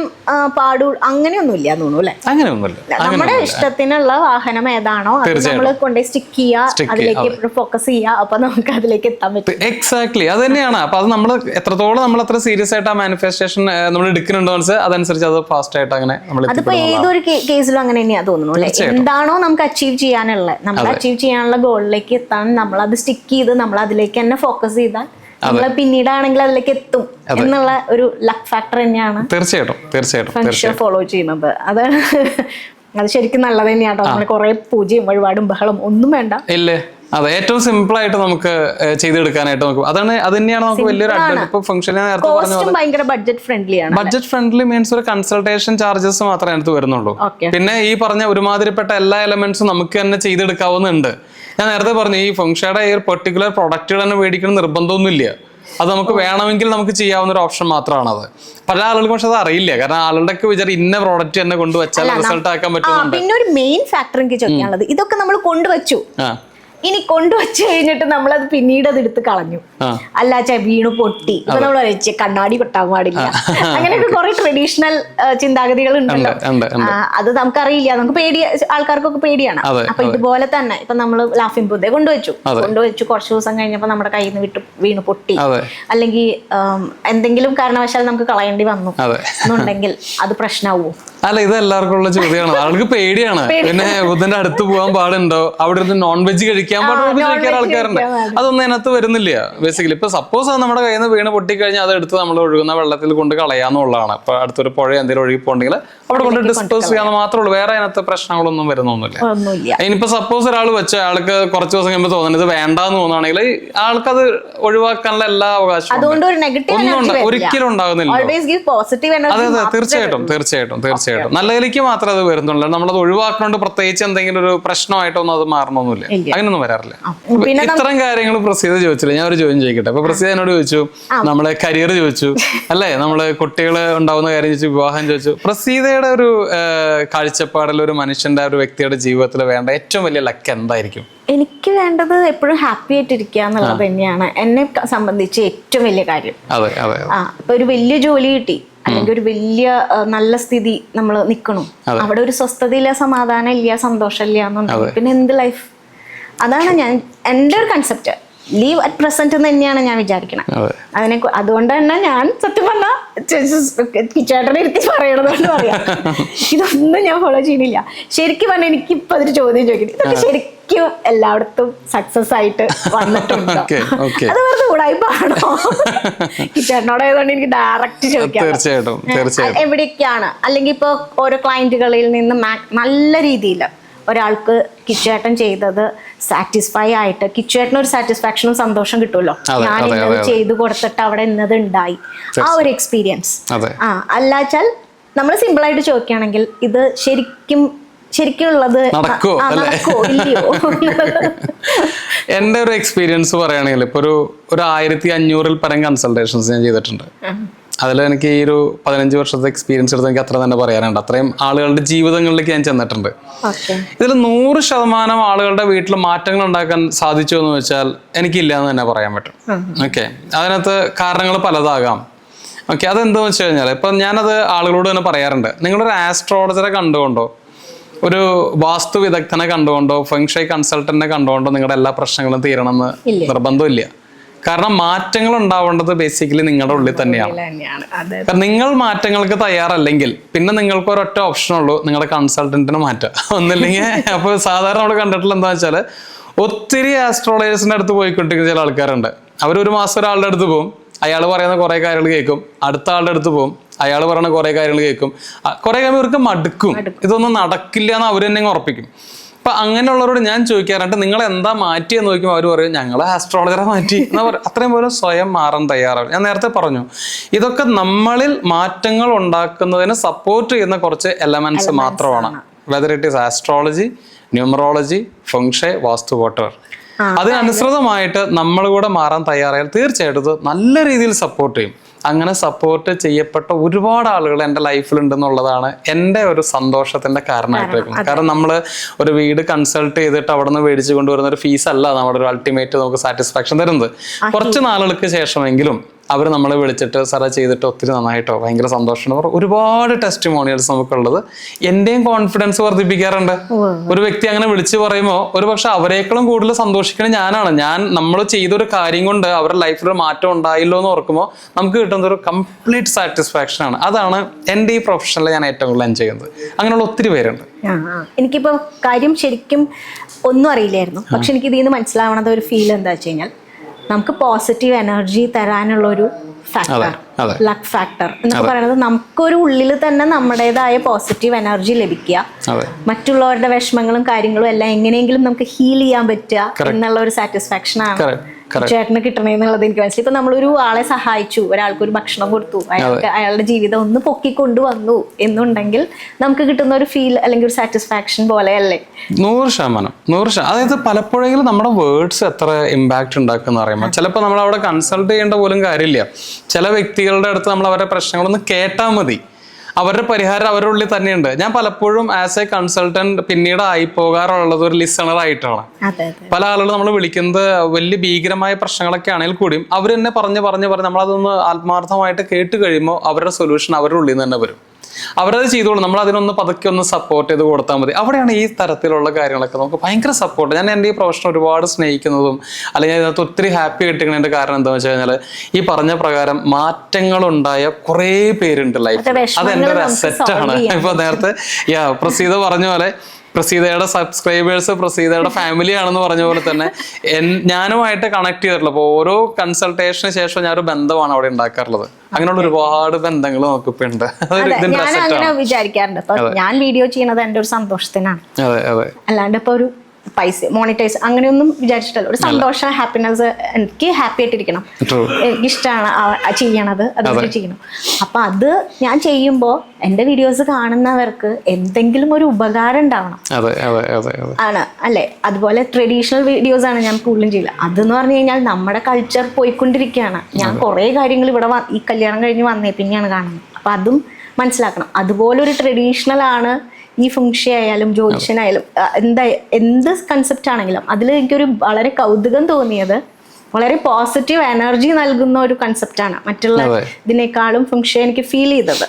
അങ്ങനെയൊന്നുമില്ല തോന്നുന്നു. അങ്ങനെയൊന്നുമില്ല, നമ്മുടെ ഇഷ്ടത്തിനുള്ള വാഹനം ഏതാണോ നമ്മൾ കൊണ്ടുപോയി സ്റ്റിക്ക് ചെയ്യുക, അതിലേക്ക് ഫോക്കസ് ചെയ്യുക, അപ്പൊ നമുക്ക് അതിലേക്ക് എത്താൻ പറ്റും. എക്സാക്ട്ലി അത് തന്നെയാണ്. അപ്പൊ അത് നമ്മൾ എത്രത്തോളം നമ്മൾ അത്ര സീരിയസ് ആയിട്ട് ആ മാനിഫെസ്റ്റേഷൻ നമ്മൾ എടുക്കുന്നുണ്ടോ അതനുസരിച്ച് അത് ഫാസ്റ്റ് ആയിട്ട് അങ്ങനെ അതിപ്പോ ഏതൊരു കേസിലും അങ്ങനെ തന്നെയാ തോന്നുന്നു അല്ലെ. എന്താണോ നമുക്ക് അച്ചീവ് ചെയ്യാനുള്ളത്, നമ്മൾ അച്ചീവ് ചെയ്യാനുള്ള ഗോളിലേക്ക് എത്താൻ നമ്മൾ അത് സ്റ്റിക്ക് ചെയ്ത് നമ്മൾ അതിലേക്ക് തന്നെ ഫോക്കസ് ചെയ്താൽ നമ്മള് പിന്നീടാണെങ്കിൽ അതിലേക്ക് എത്തും എന്നുള്ള ഒരു ലക്ക് ഫാക്ടർ തന്നെയാണ് തീർച്ചയായിട്ടും ഫോളോ ചെയ്യുന്നത്. അത് ശരിക്കും നല്ലത് തന്നെയാട്ടോ. നമ്മൾ കുറെ പൂജയും വഴിപാടും ബഹളം ഒന്നും വേണ്ട. ഇല്ലേ, അതെ, ഏറ്റവും സിമ്പിൾ ആയിട്ട് നമുക്ക് ചെയ്തെടുക്കാനായിട്ട് നോക്കും. അത് തന്നെയാണ് നമുക്ക് വലിയൊരു അഡ്വാൻറ്റേജ്. ഇപ്പൊ ഫംഗ്ഷനിൽ നേരത്തെ പറഞ്ഞ ഭയങ്കര ബഡ്ജറ്റ് ഫ്രണ്ട്ലി ആണ്. ബഡ്ജറ്റ് ഫ്രണ്ട്ലി മീൻസ് ഒരു കൺസൾട്ടേഷൻ ചാർജസ് മാത്രമേ അതിനകത്ത് വരുന്നുള്ളൂ. പിന്നെ ഈ പറഞ്ഞ ഒരുമാതിരിപ്പെട്ട എല്ലാ എലമെന്റ്സും നമുക്ക് തന്നെ ചെയ്തെടുക്കാവുന്നുണ്ട്. ഞാൻ നേരത്തെ പറഞ്ഞു ഈ ഫംഗ്ഷയുടെ ഈ ഒരു പെർട്ടിക്കുലർ പ്രൊഡക്റ്റുകൾ തന്നെ മേടിക്കണം നിർബന്ധമൊന്നുമില്ല. അത് നമുക്ക് വേണമെങ്കിൽ നമുക്ക് ചെയ്യാവുന്ന ഒരു ഓപ്ഷൻ മാത്രമാണത്. പല ആളുകൾക്കും പക്ഷെ അത് അറിയില്ല. കാരണം ആളുടെ ഒക്കെ വിചാരം ഇന്ന പ്രോഡക്റ്റ് തന്നെ കൊണ്ടുവച്ചാൽ റിസൾട്ട് ആക്കാൻ പറ്റുന്നുണ്ട്. പിന്നെ ഒരു മെയിൻ ഫാക്ടർ എനിക്ക് ചോദിക്കാനുള്ളത്, ഇതൊക്കെ നമ്മൾ കൊണ്ടുവച്ചു, ഇനി കൊണ്ടുവച്ചു കഴിഞ്ഞിട്ട് നമ്മളത് പിന്നീട് അത് എടുത്ത് കളഞ്ഞു, അല്ലാച്ച വീണു പൊട്ടി, ഇപ്പൊ നമ്മൾ വെച്ച് കണ്ണാടി കൊട്ടാൻ പാടില്ല, അങ്ങനെയൊക്കെ കുറെ ട്രഡീഷണൽ ചിന്താഗതികൾ ഉണ്ടല്ലോ. അത് നമുക്കറിയില്ല, നമുക്ക് ആൾക്കാർക്കൊക്കെ പേടിയാണ്. അപ്പൊ ഇതുപോലെ തന്നെ ഇപ്പൊ നമ്മള് ലാഫിംഗ് ബുദ്ധയെ കൊണ്ടുവച്ചു കുറച്ചു ദിവസം കഴിഞ്ഞപ്പോ നമ്മുടെ കയ്യിൽ നിന്ന് വീണു പൊട്ടി, അല്ലെങ്കിൽ എന്തെങ്കിലും കാരണവശാൽ നമുക്ക് കളയേണ്ടി വന്നു എന്നുണ്ടെങ്കിൽ അത് പ്രശ്നമാവോ? അല്ല, ഇത് എല്ലാവർക്കും ഉള്ള ചോദ്യമാണ്. ആൾക്ക് പേടിയാണ്. പിന്നെ ബുദ്ധന്റെ അടുത്ത് പോകാൻ പാടുണ്ടോ, അവിടെ ഇരുന്ന് നോൺ വെജ് കഴിക്കാൻ പാടുണ്ടോ ചോദിക്കാൻ ആൾക്കാരുണ്ട്. അതൊന്നും അതിനകത്ത് വരുന്നില്ല ബേസിക്കലി. ഇപ്പൊ സപ്പോസ് അത് നമ്മുടെ കയ്യിൽ നിന്ന് വീണ് പൊട്ടിക്കഴിഞ്ഞാൽ അത് എടുത്ത് നമ്മൾ ഒഴുകുന്ന വെള്ളത്തിൽ കൊണ്ട് കളയാന്നുള്ളതാണ്. ഇപ്പൊ അടുത്തൊരു പുഴ എന്തെങ്കിലും ഒഴുകി പോകണമെങ്കിൽ അവിടെ കൊണ്ട് ഡിസ്പോസ് ചെയ്യാന്ന് മാത്രമേ ഉള്ളൂ. വേറെ അതിനകത്ത് പ്രശ്നങ്ങളൊന്നും വരുന്നൊന്നുമില്ല. ഇനിയിപ്പോ സപ്പോസ് ഒരാൾ വെച്ച ആൾക്ക് കുറച്ച് ദിവസം കഴിയുമ്പോൾ തോന്നുന്നത് ഇത് വേണ്ടാന്ന് തോന്നുകയാണെങ്കിൽ ആൾക്കത് ഒഴിവാക്കാനുള്ള എല്ലാ അവകാശവും ഒന്നും ഒരിക്കലും ഉണ്ടാകുന്നില്ല. അതെ അതെ, തീർച്ചയായിട്ടും നല്ലതിലേക്ക് മാത്രമേ അത് വരുന്നുള്ളൂ. നമ്മളത് ഒഴിവാക്കുന്നോണ്ട് പ്രത്യേകിച്ച് എന്തെങ്കിലും ഒരു പ്രശ്നമായിട്ടൊന്നും അത് മാറണമെന്നില്ല, അങ്ങനൊന്നും വരാറില്ല. ഇത്തരം കാര്യങ്ങൾ പ്രസീത ചോദിച്ചില്ല. ഞാൻ ഒരു ചോദ്യം ചോദിക്കട്ടെ. അപ്പൊ പ്രസീത എന്നോട് ചോദിച്ചു, നമ്മളെ കരിയർ ചോദിച്ചു അല്ലെ, നമ്മള് കുട്ടികള് ഉണ്ടാവുന്ന കാര്യം ചോദിച്ചു, വിവാഹം ചോദിച്ചു. പ്രസീതയുടെ ഒരു കാഴ്ചപ്പാടിൽ ഒരു മനുഷ്യന്റെ ഒരു വ്യക്തിയുടെ ജീവിതത്തിൽ വേണ്ട ഏറ്റവും വലിയ ലക്ക് എന്തായിരിക്കും? എനിക്ക് വേണ്ടത് എപ്പോഴും ഹാപ്പി ആയിട്ടിരിക്കുക എന്നുള്ളത് തന്നെയാണ് എന്നെ സംബന്ധിച്ച് ഏറ്റവും വലിയ കാര്യം. ഇപ്പൊ ഒരു വലിയ ജോലി കിട്ടി, അല്ലെങ്കിൽ ഒരു വലിയ നല്ല സ്ഥിതി നമ്മൾ നിൽക്കണം, അവിടെ ഒരു സ്വസ്ഥതയില്ല, സമാധാനം ഇല്ല, സന്തോഷം ഇല്ല എന്നുണ്ടെങ്കിൽ പിന്നെ എന്ത് ലൈഫ്? അതാണ് എൻ്റെ ഒരു കൺസെപ്റ്റ്. ലീവ് അറ്റ് പ്രസന്റ് എന്ന് തന്നെയാണ് ഞാൻ വിചാരിക്കണം. അതുകൊണ്ട് തന്നെ ഞാൻ സത്യം പറഞ്ഞാൽ ചേട്ടനെ ഇരുത്തി പറയണതുകൊണ്ട് പറയാം, ഇതൊന്നും ഞാൻ ഫോളോ ചെയ്യുന്നില്ല. ശരിക്കും പറഞ്ഞാൽ എനിക്കിപ്പോ അതൊരു ചോദ്യം ചോദിക്കുന്നത്, ഇതൊക്കെ ശരിക്കും എല്ലായിടത്തും സക്സസ് ആയിട്ട് വന്നിട്ടുണ്ടോ? അത് വെറുതെ ഉടായ്പാണോ? കിച്ചേട്ടനോടായതുകൊണ്ട് എനിക്ക് ഡയറക്റ്റ് ചോദിക്കാം, എവിടെയൊക്കെയാണ്? അല്ലെങ്കിൽ ഇപ്പൊ ഓരോ ക്ലയന്റുകളിൽ നിന്ന് നല്ല രീതിയിൽ ഒരാൾക്ക് കിച്ചേട്ടൻ ചെയ്തത് സാറ്റിസ്ഫൈ ആയിട്ട് കിച്ചേട്ടന് ഒരു സാറ്റിസ്ഫാക്ഷനും സന്തോഷം കിട്ടുമല്ലോ, ഞാൻ ഇന്നത് ചെയ്തു കൊടുത്തിട്ട് അവിടെ ഇന്നത് ഉണ്ടായി, ആ ഒരു എക്സ്പീരിയൻസ്. അല്ലാച്ചാൽ നമ്മൾ സിമ്പിൾ ആയിട്ട് ചോദിക്കുകയാണെങ്കിൽ ഇത് ശരിക്കുള്ളത് നടക്കോ ഇല്ലയോ? എന്റെ ഒരു എക്സ്പീരിയൻസ് പറയുകയാണെങ്കിൽ ഇപ്പൊ ഒരു 1500-ൽ പരം കൺസൾട്ടേഷൻസ് ഞാൻ ചെയ്തിട്ടുണ്ട്. അതിൽ എനിക്ക് ഈ ഒരു 15 വർഷത്തെ എക്സ്പീരിയൻസ് എടുത്ത് എനിക്ക് അത്ര തന്നെ പറയാനുണ്ട്. അത്രയും ആളുകളുടെ ജീവിതങ്ങളിലേക്ക് ഞാൻ ചെന്നിട്ടുണ്ട്. ഇതിൽ 100% ആളുകളുടെ വീട്ടിൽ മാറ്റങ്ങൾ ഉണ്ടാക്കാൻ സാധിച്ചു എന്ന് വെച്ചാൽ എനിക്കില്ല എന്ന് തന്നെ പറയാൻ പറ്റും. ഓക്കെ, അതിനകത്ത് കാരണങ്ങൾ പലതാകാം. ഓക്കെ, അതെന്താന്ന് വെച്ച് കഴിഞ്ഞാൽ ഇപ്പം ഞാനത് ആളുകളോട് തന്നെ പറയാറുണ്ട്. നിങ്ങളൊരു ആസ്ട്രോളജറെ കണ്ടുകൊണ്ടോ, ഒരു വാസ്തു വിദഗ്ധനെ കണ്ടുകൊണ്ടോ, ഫെങ്ഷൈ കൺസൾട്ടന്റിനെ കണ്ടുകൊണ്ടോ നിങ്ങളുടെ എല്ലാ പ്രശ്നങ്ങളും തീരണമെന്ന് നിർബന്ധമില്ല. കാരണം മാറ്റങ്ങൾ ഉണ്ടാവേണ്ടത് ബേസിക്കലി നിങ്ങളുടെ ഉള്ളിൽ തന്നെയാണ്. കാരണം നിങ്ങൾ മാറ്റങ്ങൾക്ക് തയ്യാറല്ലെങ്കിൽ പിന്നെ നിങ്ങൾക്ക് ഒരൊറ്റ ഓപ്ഷൻ ഉള്ളൂ, നിങ്ങളുടെ കൺസൾട്ടന്റിനെ മാറ്റുക. ഒന്നില്ലെങ്കിൽ അപ്പോൾ സാധാരണ നമ്മൾ കണ്ടിട്ടുള്ള എന്താ വെച്ചാൽ ഒത്തിരി ആസ്ട്രോളജേഴ്സിന്റെ അടുത്ത് പോയിക്കൊണ്ടിരിക്കുന്ന ചില ആൾക്കാരുണ്ട്. അവരൊരു മാസം ഒരാളുടെ അടുത്ത് പോകും, അയാൾ പറയുന്ന കുറെ കാര്യങ്ങൾ കേൾക്കും, അടുത്ത ആളുടെ അടുത്ത് പോകും, അയാൾ പറയുന്ന കുറെ കാര്യങ്ങൾ കേൾക്കും. കുറെ കഴിയുമ്പോൾ ഇവർക്ക് മടുക്കും, ഇതൊന്നും നടക്കില്ല എന്ന് അവർ തന്നെ ഉറപ്പിക്കും. അപ്പൊ അങ്ങനെയുള്ളവരോട് ഞാൻ ചോദിക്കാറുണ്ട്, നിങ്ങൾ എന്താ മാറ്റിയെന്ന് ചോദിക്കുമ്പോൾ അവർ പറയും ഞങ്ങളെ ആസ്ട്രോളജറെ മാറ്റി എന്നാ പറയും. അത്രയും പോലും സ്വയം മാറാൻ തയ്യാറാവും. ഞാൻ നേരത്തെ പറഞ്ഞു, ഇതൊക്കെ നമ്മളിൽ മാറ്റങ്ങൾ ഉണ്ടാക്കുന്നതിന് സപ്പോർട്ട് ചെയ്യുന്ന കുറച്ച് എലമെന്റ്സ് മാത്രമാണ്. Whether it is astrology, numerology, feng shui, vastu, whatever. അതിനനുസൃതമായിട്ട് നമ്മൾ കൂടെ മാറാൻ തയ്യാറായാൽ തീർച്ചയായിട്ടും ഇത് നല്ല രീതിയിൽ സപ്പോർട്ട് ചെയ്യും. അങ്ങനെ സപ്പോർട്ട് ചെയ്യപ്പെട്ട ഒരുപാട് ആളുകൾ എൻ്റെ ലൈഫിലുണ്ടെന്നുള്ളതാണ് എൻ്റെ ഒരു സന്തോഷത്തിന്റെ കാരണമായിട്ട്. കാരണം നമ്മൾ ഒരു വീട് കൺസൾട്ട് ചെയ്തിട്ട് അവിടെ നിന്ന് മേടിച്ചു കൊണ്ടുവരുന്ന ഒരു ഫീസ് അല്ല നമ്മുടെ ഒരു അൾട്ടിമേറ്റ് നമുക്ക് സാറ്റിസ്ഫാക്ഷൻ തരുന്നത്. കുറച്ച് നാളുകൾക്ക് ശേഷമെങ്കിലും അവർ നമ്മളെ വിളിച്ചിട്ട് സാറേ ചെയ്തിട്ട് ഒത്തിരി നന്നായിട്ടോ ഭയങ്കര സന്തോഷം എന്ന് പറഞ്ഞാൽ ഒരുപാട് ടെസ്റ്റിമോണിയൽസ് നമുക്കുള്ളത് എൻ്റെയും കോൺഫിഡൻസ് വർദ്ധിപ്പിക്കാറുണ്ട്. ഒരു വ്യക്തി അങ്ങനെ വിളിച്ച് പറയുമ്പോൾ ഒരു പക്ഷെ അവരേക്കാളും കൂടുതൽ സന്തോഷിക്കുന്നത് ഞാനാണ്. നമ്മൾ ചെയ്തൊരു കാര്യം കൊണ്ട് അവരുടെ ലൈഫിൽ ഒരു മാറ്റം ഉണ്ടായില്ലോ എന്ന് ഓർക്കുമ്പോൾ നമുക്ക് കിട്ടുന്ന ഒരു കംപ്ലീറ്റ് സാറ്റിസ്ഫാക്ഷൻ ആണ്. അതാണ് എൻ്റെ ഈ പ്രൊഫഷനിൽ ഞാൻ ഏറ്റവും കൂടുതൽ എൻജോയ് ചെയ്യുന്നത്. അങ്ങനെയുള്ള ഒത്തിരി പേരുണ്ട്. എനിക്കിപ്പോൾ കാര്യം ശരിക്കും ഒന്നും അറിയില്ലായിരുന്നു, പക്ഷെ എനിക്ക് ഇതിൽ നിന്ന് മനസ്സിലാവണത് ഒരു ഫീൽ എന്താ വെച്ച് കഴിഞ്ഞാൽ നമുക്ക് പോസിറ്റീവ് എനർജി തരാനുള്ള ഒരു ഫാക്ടർ, ലക്ക് ഫാക്ടർ എന്നൊക്കെ പറയുന്നത് നമുക്കൊരു ഉള്ളിൽ തന്നെ നമ്മുടേതായ പോസിറ്റീവ് എനർജി ലഭിക്കുക, മറ്റുള്ളവരുടെ വിഷമങ്ങളും കാര്യങ്ങളും എല്ലാം എങ്ങനെയെങ്കിലും നമുക്ക് ഹീൽ ചെയ്യാൻ പറ്റുക എന്നുള്ള ഒരു സാറ്റിസ്ഫാക്ഷൻ ആണ് ചേട്ടന് കിട്ടണമെന്നുള്ളത് എനിക്ക് മനസ്സിലായി. ഇപ്പൊ നമ്മളൊരു ആളെ സഹായിച്ചു, ഒരാൾക്ക് ഒരു ഭക്ഷണം കൊടുത്തു, അയാളുടെ ജീവിതം ഒന്ന് പൊക്കിക്കൊണ്ടു വന്നു എന്നുണ്ടെങ്കിൽ നമുക്ക് കിട്ടുന്ന ഒരു ഫീൽ അല്ലെങ്കിൽ ഒരു സാറ്റിസ്ഫാക്ഷൻ പോലെയല്ലേ? 100%. അതായത് പലപ്പോഴെങ്കിലും നമ്മുടെ വേർഡ്സ് എത്ര ഇമ്പാക്ട് ഉണ്ടാക്കുന്ന അറിയുമ്പോൾ ചിലപ്പോൾ നമ്മൾ അവിടെ കൺസൾട്ട് ചെയ്യേണ്ട പോലും കാര്യമില്ല. ചില വ്യക്തികളുടെ അടുത്ത് നമ്മൾ അവരുടെ പ്രശ്നങ്ങളൊന്ന് കേട്ടാൽ മതി, അവരുടെ പരിഹാരം അവരുടെ ഉള്ളിൽ തന്നെയുണ്ട്. ഞാൻ പലപ്പോഴും ആസ് എ കൺസൾട്ടന്റ് പിന്നീട് ആയി പോകാറുള്ളത് ഒരു ലിസണർ ആയിട്ടാണ്. പല ആളുകളും നമ്മൾ വിളിക്കുന്നത് വലിയ ഭീകരമായ പ്രശ്നങ്ങളൊക്കെ ആണെങ്കിൽ കൂടിയും അവർ തന്നെ പറഞ്ഞ് നമ്മളതൊന്ന് ആത്മാർത്ഥമായിട്ട് കേട്ട് കഴിയുമ്പോൾ അവരുടെ സൊല്യൂഷൻ അവരുടെ ഉള്ളിൽ നിന്ന് തന്നെ വരും. അവരത് ചെയ്തോളൂ, നമ്മൾ അതിനൊന്ന് പതുക്കെ ഒന്ന് സപ്പോർട്ട് ചെയ്ത് കൊടുത്താൽ മതി. അവിടെയാണ് ഈ തരത്തിലുള്ള കാര്യങ്ങളൊക്കെ നമുക്ക് ഭയങ്കര സപ്പോർട്ട്. ഞാൻ എൻ്റെ ഈ പ്രൊഫഷൻ ഒരുപാട് സ്നേഹിക്കുന്നതും അല്ലെങ്കിൽ അതിനകത്ത് ഒത്തിരി ഹാപ്പി കിട്ടുന്നതിൻ്റെ കാരണം എന്താണെന്ന് വെച്ച് കഴിഞ്ഞാൽ ഈ പറഞ്ഞ പ്രകാരം മാറ്റങ്ങളുണ്ടായ കുറേ പേരുണ്ട് ലൈഫിൽ. അതെൻ്റെ ഒരു അസെറ്റാണ്. ഇപ്പൊ നേരത്തെ പ്രസീത പറഞ്ഞ പോലെ പ്രസീതയുടെ സബ്സ്ക്രൈബേഴ്സ് പ്രസീതയുടെ ഫാമിലി ആണെന്ന് പറഞ്ഞ പോലെ തന്നെ ഞാനുമായിട്ട് കണക്ട് ചെയ്തിട്ടുള്ള അപ്പോൾ ഓരോ കൺസൾട്ടേഷന് ശേഷം ഞാനൊരു ബന്ധമാണ് അവിടെ ഉണ്ടാക്കാറുള്ളത്. അങ്ങനെയുള്ള ഒരുപാട് ബന്ധങ്ങൾ നമുക്കിപ്പോ ഉണ്ട്. ഞാൻ അങ്ങനെ വിചാരിക്കാറുണ്ട്. ഞാൻ വീഡിയോ ചെയ്യണത് എൻ്റെ ഒരു സന്തോഷത്തിനാണ്, അല്ലാണ്ട് ഇപ്പൊ ഒരു പൈസ മോണിറ്റൈസ് അങ്ങനെയൊന്നും വിചാരിച്ചിട്ടല്ല. ഒരു സന്തോഷം, ഹാപ്പിനെസ്, എനിക്ക് ഹാപ്പി ആയിട്ടിരിക്കണം, എനിക്കിഷ്ടമാണ് ചെയ്യണത്, അതുപോലെ ചെയ്യണം. അപ്പൊ അത് ഞാൻ ചെയ്യുമ്പോൾ എൻ്റെ വീഡിയോസ് കാണുന്നവർക്ക് എന്തെങ്കിലും ഒരു ഉപകാരം ഉണ്ടാവണം ആണ് അല്ലേ? അതുപോലെ ട്രഡീഷണൽ വീഡിയോസ് ആണ് ഞാൻ കൂടുതലും ചെയ്യില്ല. അതെന്ന് പറഞ്ഞു കഴിഞ്ഞാൽ നമ്മുടെ കൾച്ചർ പോയിക്കൊണ്ടിരിക്കുകയാണ്. ഞാൻ കുറേ കാര്യങ്ങൾ ഇവിടെ ഈ കല്യാണം കഴിഞ്ഞ് വന്നേ പിന്നെയാണ് കാണുന്നത്. അപ്പൊ അതും മനസ്സിലാക്കണം. അതുപോലൊരു ട്രഡീഷണൽ ആണ് ഈ ഫെങ്ഷി ആയാലും ജ്യോതിഷനായാലും എന്ത് കൺസെപ്റ്റ് ആണെങ്കിലും അതിൽ എനിക്കൊരു വളരെ കൗതുകം തോന്നിയത് വളരെ പോസിറ്റീവ് എനർജി നൽകുന്ന ഒരു കൺസെപ്റ്റാണ്. മറ്റുള്ള ഇതിനേക്കാളും ഫെങ്ഷി എനിക്ക് ഫീൽ ചെയ്തത്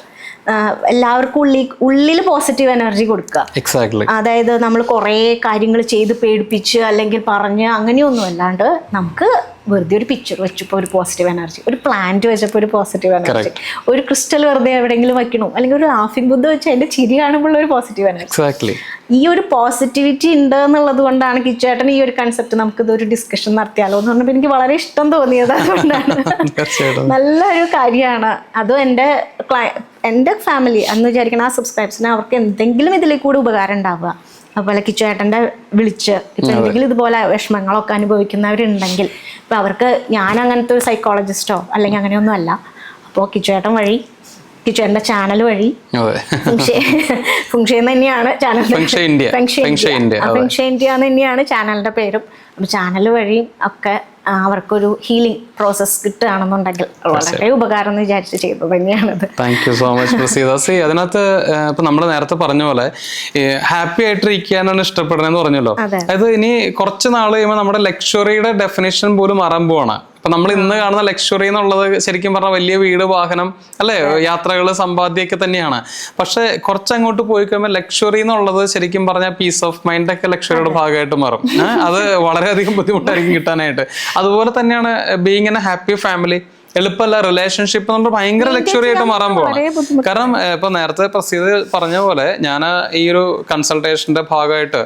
എല്ലാവർക്കും ഉള്ളിൽ പോസിറ്റീവ് എനർജി കൊടുക്കുക. അതായത് നമ്മൾ കുറേ കാര്യങ്ങൾ ചെയ്ത് പേടിപ്പിച്ച് അല്ലെങ്കിൽ പറഞ്ഞ് അങ്ങനെയൊന്നും അല്ലാണ്ട് നമുക്ക് വെറുതെ ഒരു പിക്ചർ വെച്ചപ്പോൾ ഒരു പോസിറ്റീവ് എനർജി, ഒരു പ്ലാന്റ് വെച്ചപ്പോൾ ഒരു പോസിറ്റീവ് എനർജി, ഒരു ക്രിസ്റ്റൽ വെറുതെ എവിടെയെങ്കിലും വെക്കണോ അല്ലെങ്കിൽ ഒരു ലാഫിംഗ് ബുദ്ധ വെച്ച് അതിന്റെ ചിരി കാണുമ്പോൾ ഒരു പോസിറ്റീവ് എനർജി. ഈ ഒരു പോസിറ്റിവിറ്റി ഉണ്ട് എന്നുള്ളത് കൊണ്ടാണ് കിച്ചേട്ടൻ ഈ ഒരു കൺസെപ്റ്റ് നമുക്ക് ഇതൊരു ഡിസ്കഷൻ നടത്തിയാലോ എന്ന് പറഞ്ഞപ്പോൾ എനിക്ക് വളരെ ഇഷ്ടം തോന്നിയത്. അതുകൊണ്ടാണ് നല്ലൊരു കാര്യമാണ്. അതും എൻ്റെ ഫാമിലി എന്ന് വിചാരിക്കണം, ആ സബ്സ്ക്രൈബേഴ്സിന് അവർക്ക് എന്തെങ്കിലും ഇതിലേക്ക് കൂടി ഉപകാരം ഉണ്ടാവുക. അതുപോലെ കിച്ചുവേട്ടൻ്റെ വിളിച്ച് ഇപ്പം എന്തെങ്കിലും ഇതുപോലെ വിഷമങ്ങളൊക്കെ അനുഭവിക്കുന്നവരുണ്ടെങ്കിൽ ഇപ്പം അവർക്ക് ഞാൻ അങ്ങനത്തെ ഒരു സൈക്കോളജിസ്റ്റോ അല്ലെങ്കിൽ അങ്ങനെയൊന്നും അല്ല. അപ്പോൾ കിച്ചുവേട്ടൻ വഴി, കിച്ചുവേട്ടൻ്റെ ചാനൽ വഴി ഫെങ്ഷി തന്നെയാണ് ചാനൽ, ഫെങ്ഷി ഇന്ത്യ തന്നെയാണ് ചാനലിൻ്റെ പേരും. അപ്പോൾ ചാനൽ വഴി ഒക്കെ അവർക്കൊരു ഹീലിംഗ് പ്രോസസ് കിട്ടുകയാണെന്നുണ്ടെങ്കിൽ വളരെ ഉപകാരം എന്ന് വിചാരിച്ച് ചെയ്തത് തന്നെയാണത്. Thank you so much Praseetha. അതിനകത്ത് ഇപ്പൊ നമ്മൾ നേരത്തെ പറഞ്ഞ പോലെ ഹാപ്പി ആയിട്ടിരിക്കാനാണ് ഇഷ്ടപ്പെടുന്നതെന്ന് പറഞ്ഞല്ലോ. അതായത് ഇനി കുറച്ച് നാൾ കഴിയുമ്പോൾ നമ്മുടെ ലക്ഷറിയുടെ ഡെഫിനേഷൻ പോലും മാറാൻ പോവാണ്. അപ്പൊ നമ്മൾ ഇന്ന് കാണുന്ന ലക്ഷറി എന്നുള്ളത് ശരിക്കും പറഞ്ഞാൽ വലിയ വീട്, വാഹനം, അല്ലെ, യാത്രകൾ, സമ്പാദ്യമൊക്കെ തന്നെയാണ്. പക്ഷെ കുറച്ചങ്ങോട്ട് പോയി കഴിയുമ്പോൾ ലക്ഷറി എന്നുള്ളത് ശരിക്കും പറഞ്ഞാൽ പീസ് ഓഫ് മൈൻഡ് ഒക്കെ ലക്ഷറിയുടെ ഭാഗമായിട്ട് മാറും. അത് വളരെയധികം ബുദ്ധിമുട്ടായിരിക്കും കിട്ടാനായിട്ട്. അതുപോലെ തന്നെയാണ് ബീയിങ് എ ഹാപ്പി ഫാമിലി. എളുപ്പമല്ല. റിലേഷൻഷിപ്പ് നമ്മൾ ഭയങ്കര ലക്ഷറി ആയിട്ട് മാറാൻ പോകണം. കാരണം ഇപ്പൊ നേരത്തെ പ്രസീത പറഞ്ഞ പോലെ ഞാൻ ഈ ഒരു കൺസൾട്ടേഷന്റെ ഭാഗമായിട്ട്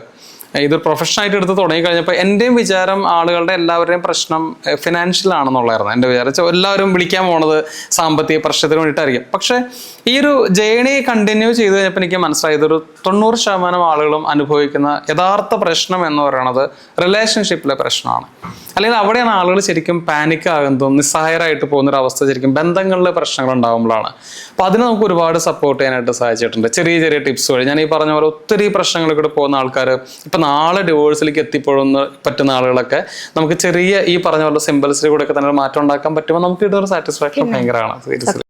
ഇതൊരു പ്രൊഫഷനായിട്ട് എടുത്ത് തുടങ്ങി കഴിഞ്ഞപ്പോൾ എൻ്റെയും വിചാരം ആളുകളുടെ എല്ലാവരുടെയും പ്രശ്നം ഫിനാൻഷ്യൽ ആണെന്നുള്ളതായിരുന്നു എൻ്റെ വിചാരം. എല്ലാവരും വിളിക്കാൻ പോണത് സാമ്പത്തിക പ്രശ്നത്തിന് വേണ്ടിയിട്ടായിരിക്കും. പക്ഷേ ഈ ഒരു ജേണി കണ്ടിന്യൂ ചെയ്ത് കഴിഞ്ഞപ്പോൾ എനിക്ക് മനസ്സിലായത് ഒരു 90% ആളുകളും അനുഭവിക്കുന്ന യഥാർത്ഥ പ്രശ്നം എന്ന് പറയുന്നത് റിലേഷൻഷിപ്പിലെ പ്രശ്നമാണ്. അല്ലെങ്കിൽ അവിടെയാണ് ആളുകൾ ശരിക്കും പാനിക് ആകുന്നതും നിസ്സഹായരായിട്ട് പോകുന്നൊരു അവസ്ഥ ശരിക്കും ബന്ധങ്ങളിലെ പ്രശ്നങ്ങൾ ഉണ്ടാകുമ്പോഴാണ്. അപ്പോൾ അതിന് നമുക്ക് ഒരുപാട് സപ്പോർട്ട് ചെയ്യാനായിട്ട് സാധിച്ചിട്ടുണ്ട് ചെറിയ ചെറിയ ടിപ്സ് വഴി. ഞാൻ ഈ പറഞ്ഞ പോലെ ഒത്തിരി പ്രശ്നങ്ങളിൽ കൂടെ പോകുന്ന ആൾക്കാർ ഇപ്പം നാളെ ഡിവോഴ്സിലേക്ക് എത്തിപ്പെടുന്ന പറ്റുന്ന ആളുകളൊക്കെ നമുക്ക് ചെറിയ ഈ പറഞ്ഞ പോലെ സിമ്പിൾസിൽ കൂടെ ഒക്കെ തന്നെ മാറ്റം ഉണ്ടാക്കാൻ പറ്റുമ്പോൾ നമുക്ക് ഇതൊരു സാറ്റിസ്ഫാക്ഷൻ ഭയങ്കരമാണ് സീരിയസ്ലി.